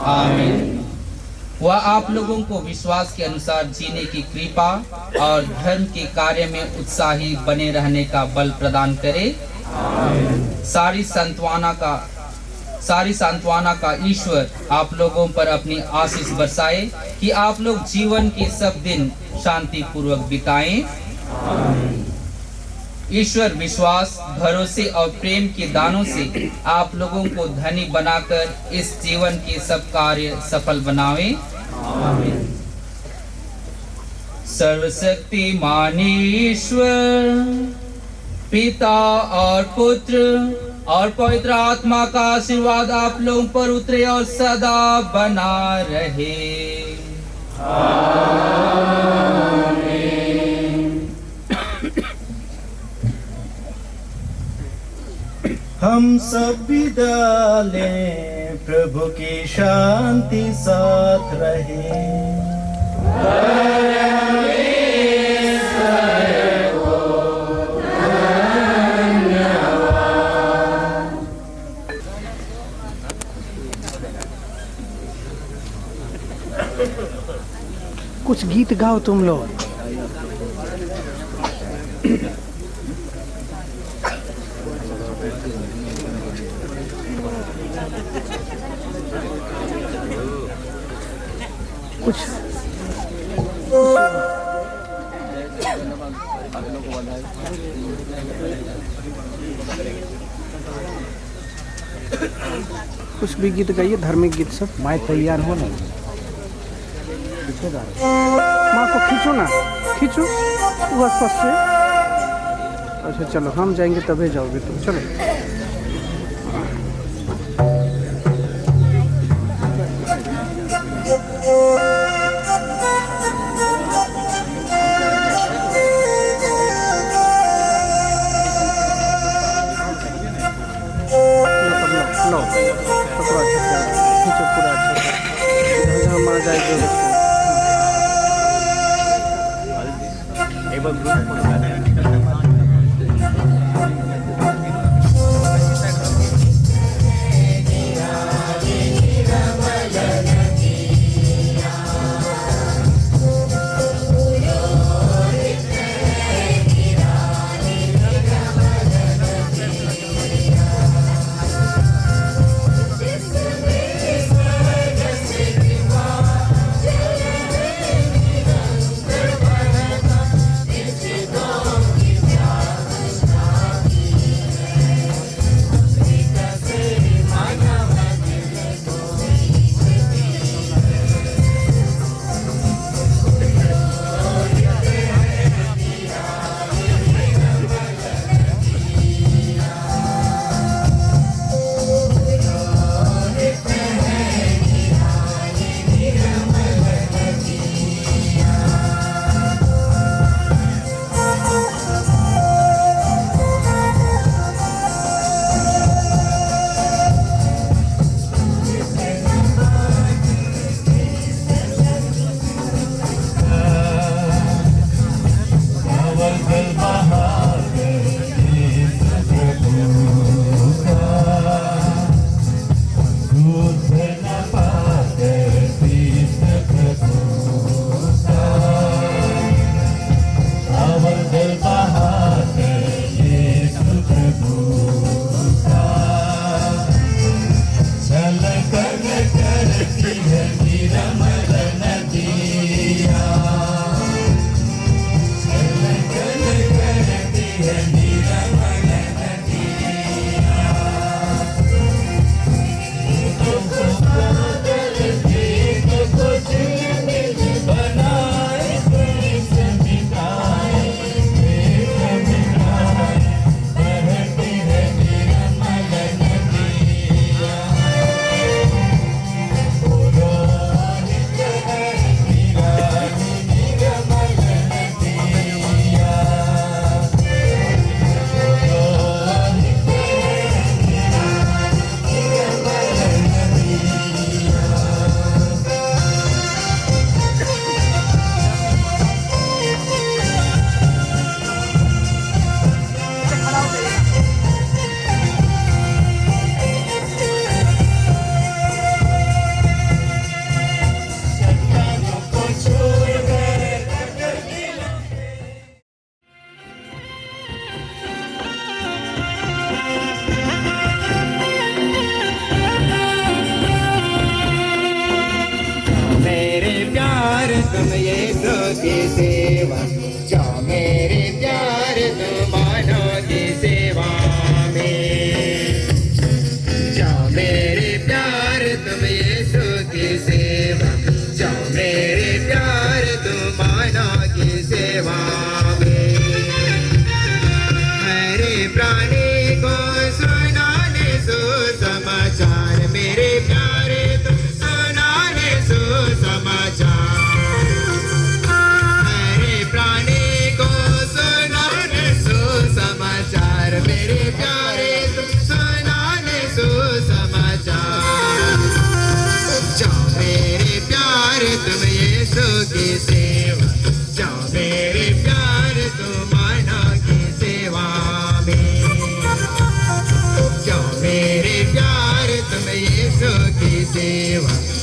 आमीन। वह आप लोगों को विश्वास के अनुसार जीने की कृपा और धर्म के कार्य में उत्साही बने रहने का बल प्रदान करे। सारी सांत्वना का ईश्वर आप लोगों पर अपनी आशीष बरसाए कि आप लोग जीवन के सब दिन शांति पूर्वक बिताएं। ईश्वर विश्वास, भरोसे और प्रेम के दानों से आप लोगों को धनी बनाकर इस जीवन के सब कार्य सफल बनावे। आमीन। सर्वशक्तिमान ईश्वर पिता और पुत्र और पवित्र आत्मा का आशीर्वाद आप लोगों पर उतरे और सदा बना रहे। हम सब विदा लें, प्रभु की शांति साथ रहे। कुछ गीत गाओ तुम लोग। कुछ कुछ भी गीत गाइए, धार्मिक गीत सब। माँ तैयार हो ना, माँ को खींचो ना, खींचो बस बस से। अच्छा चलो, हम जाएंगे तभी जाओगे तुम। चलो लो, पकड़ो अच्छे से, खींचो पूरा अच्छे से। हम आ जाएंगे समाचार मेरे प्यारे तुम सुना रे सुसमाचार मेरे प्राणी को सुना रे सुसमाचार मेरे प्यारे तुम सुना रे सुसमाचार जाओ मेरे प्यारे तुम यीशु की सेवा जाओ मेरे प्यारे तुम माना की सेवा में जाओ मेरे प्यारे तुम यीशु की सेवा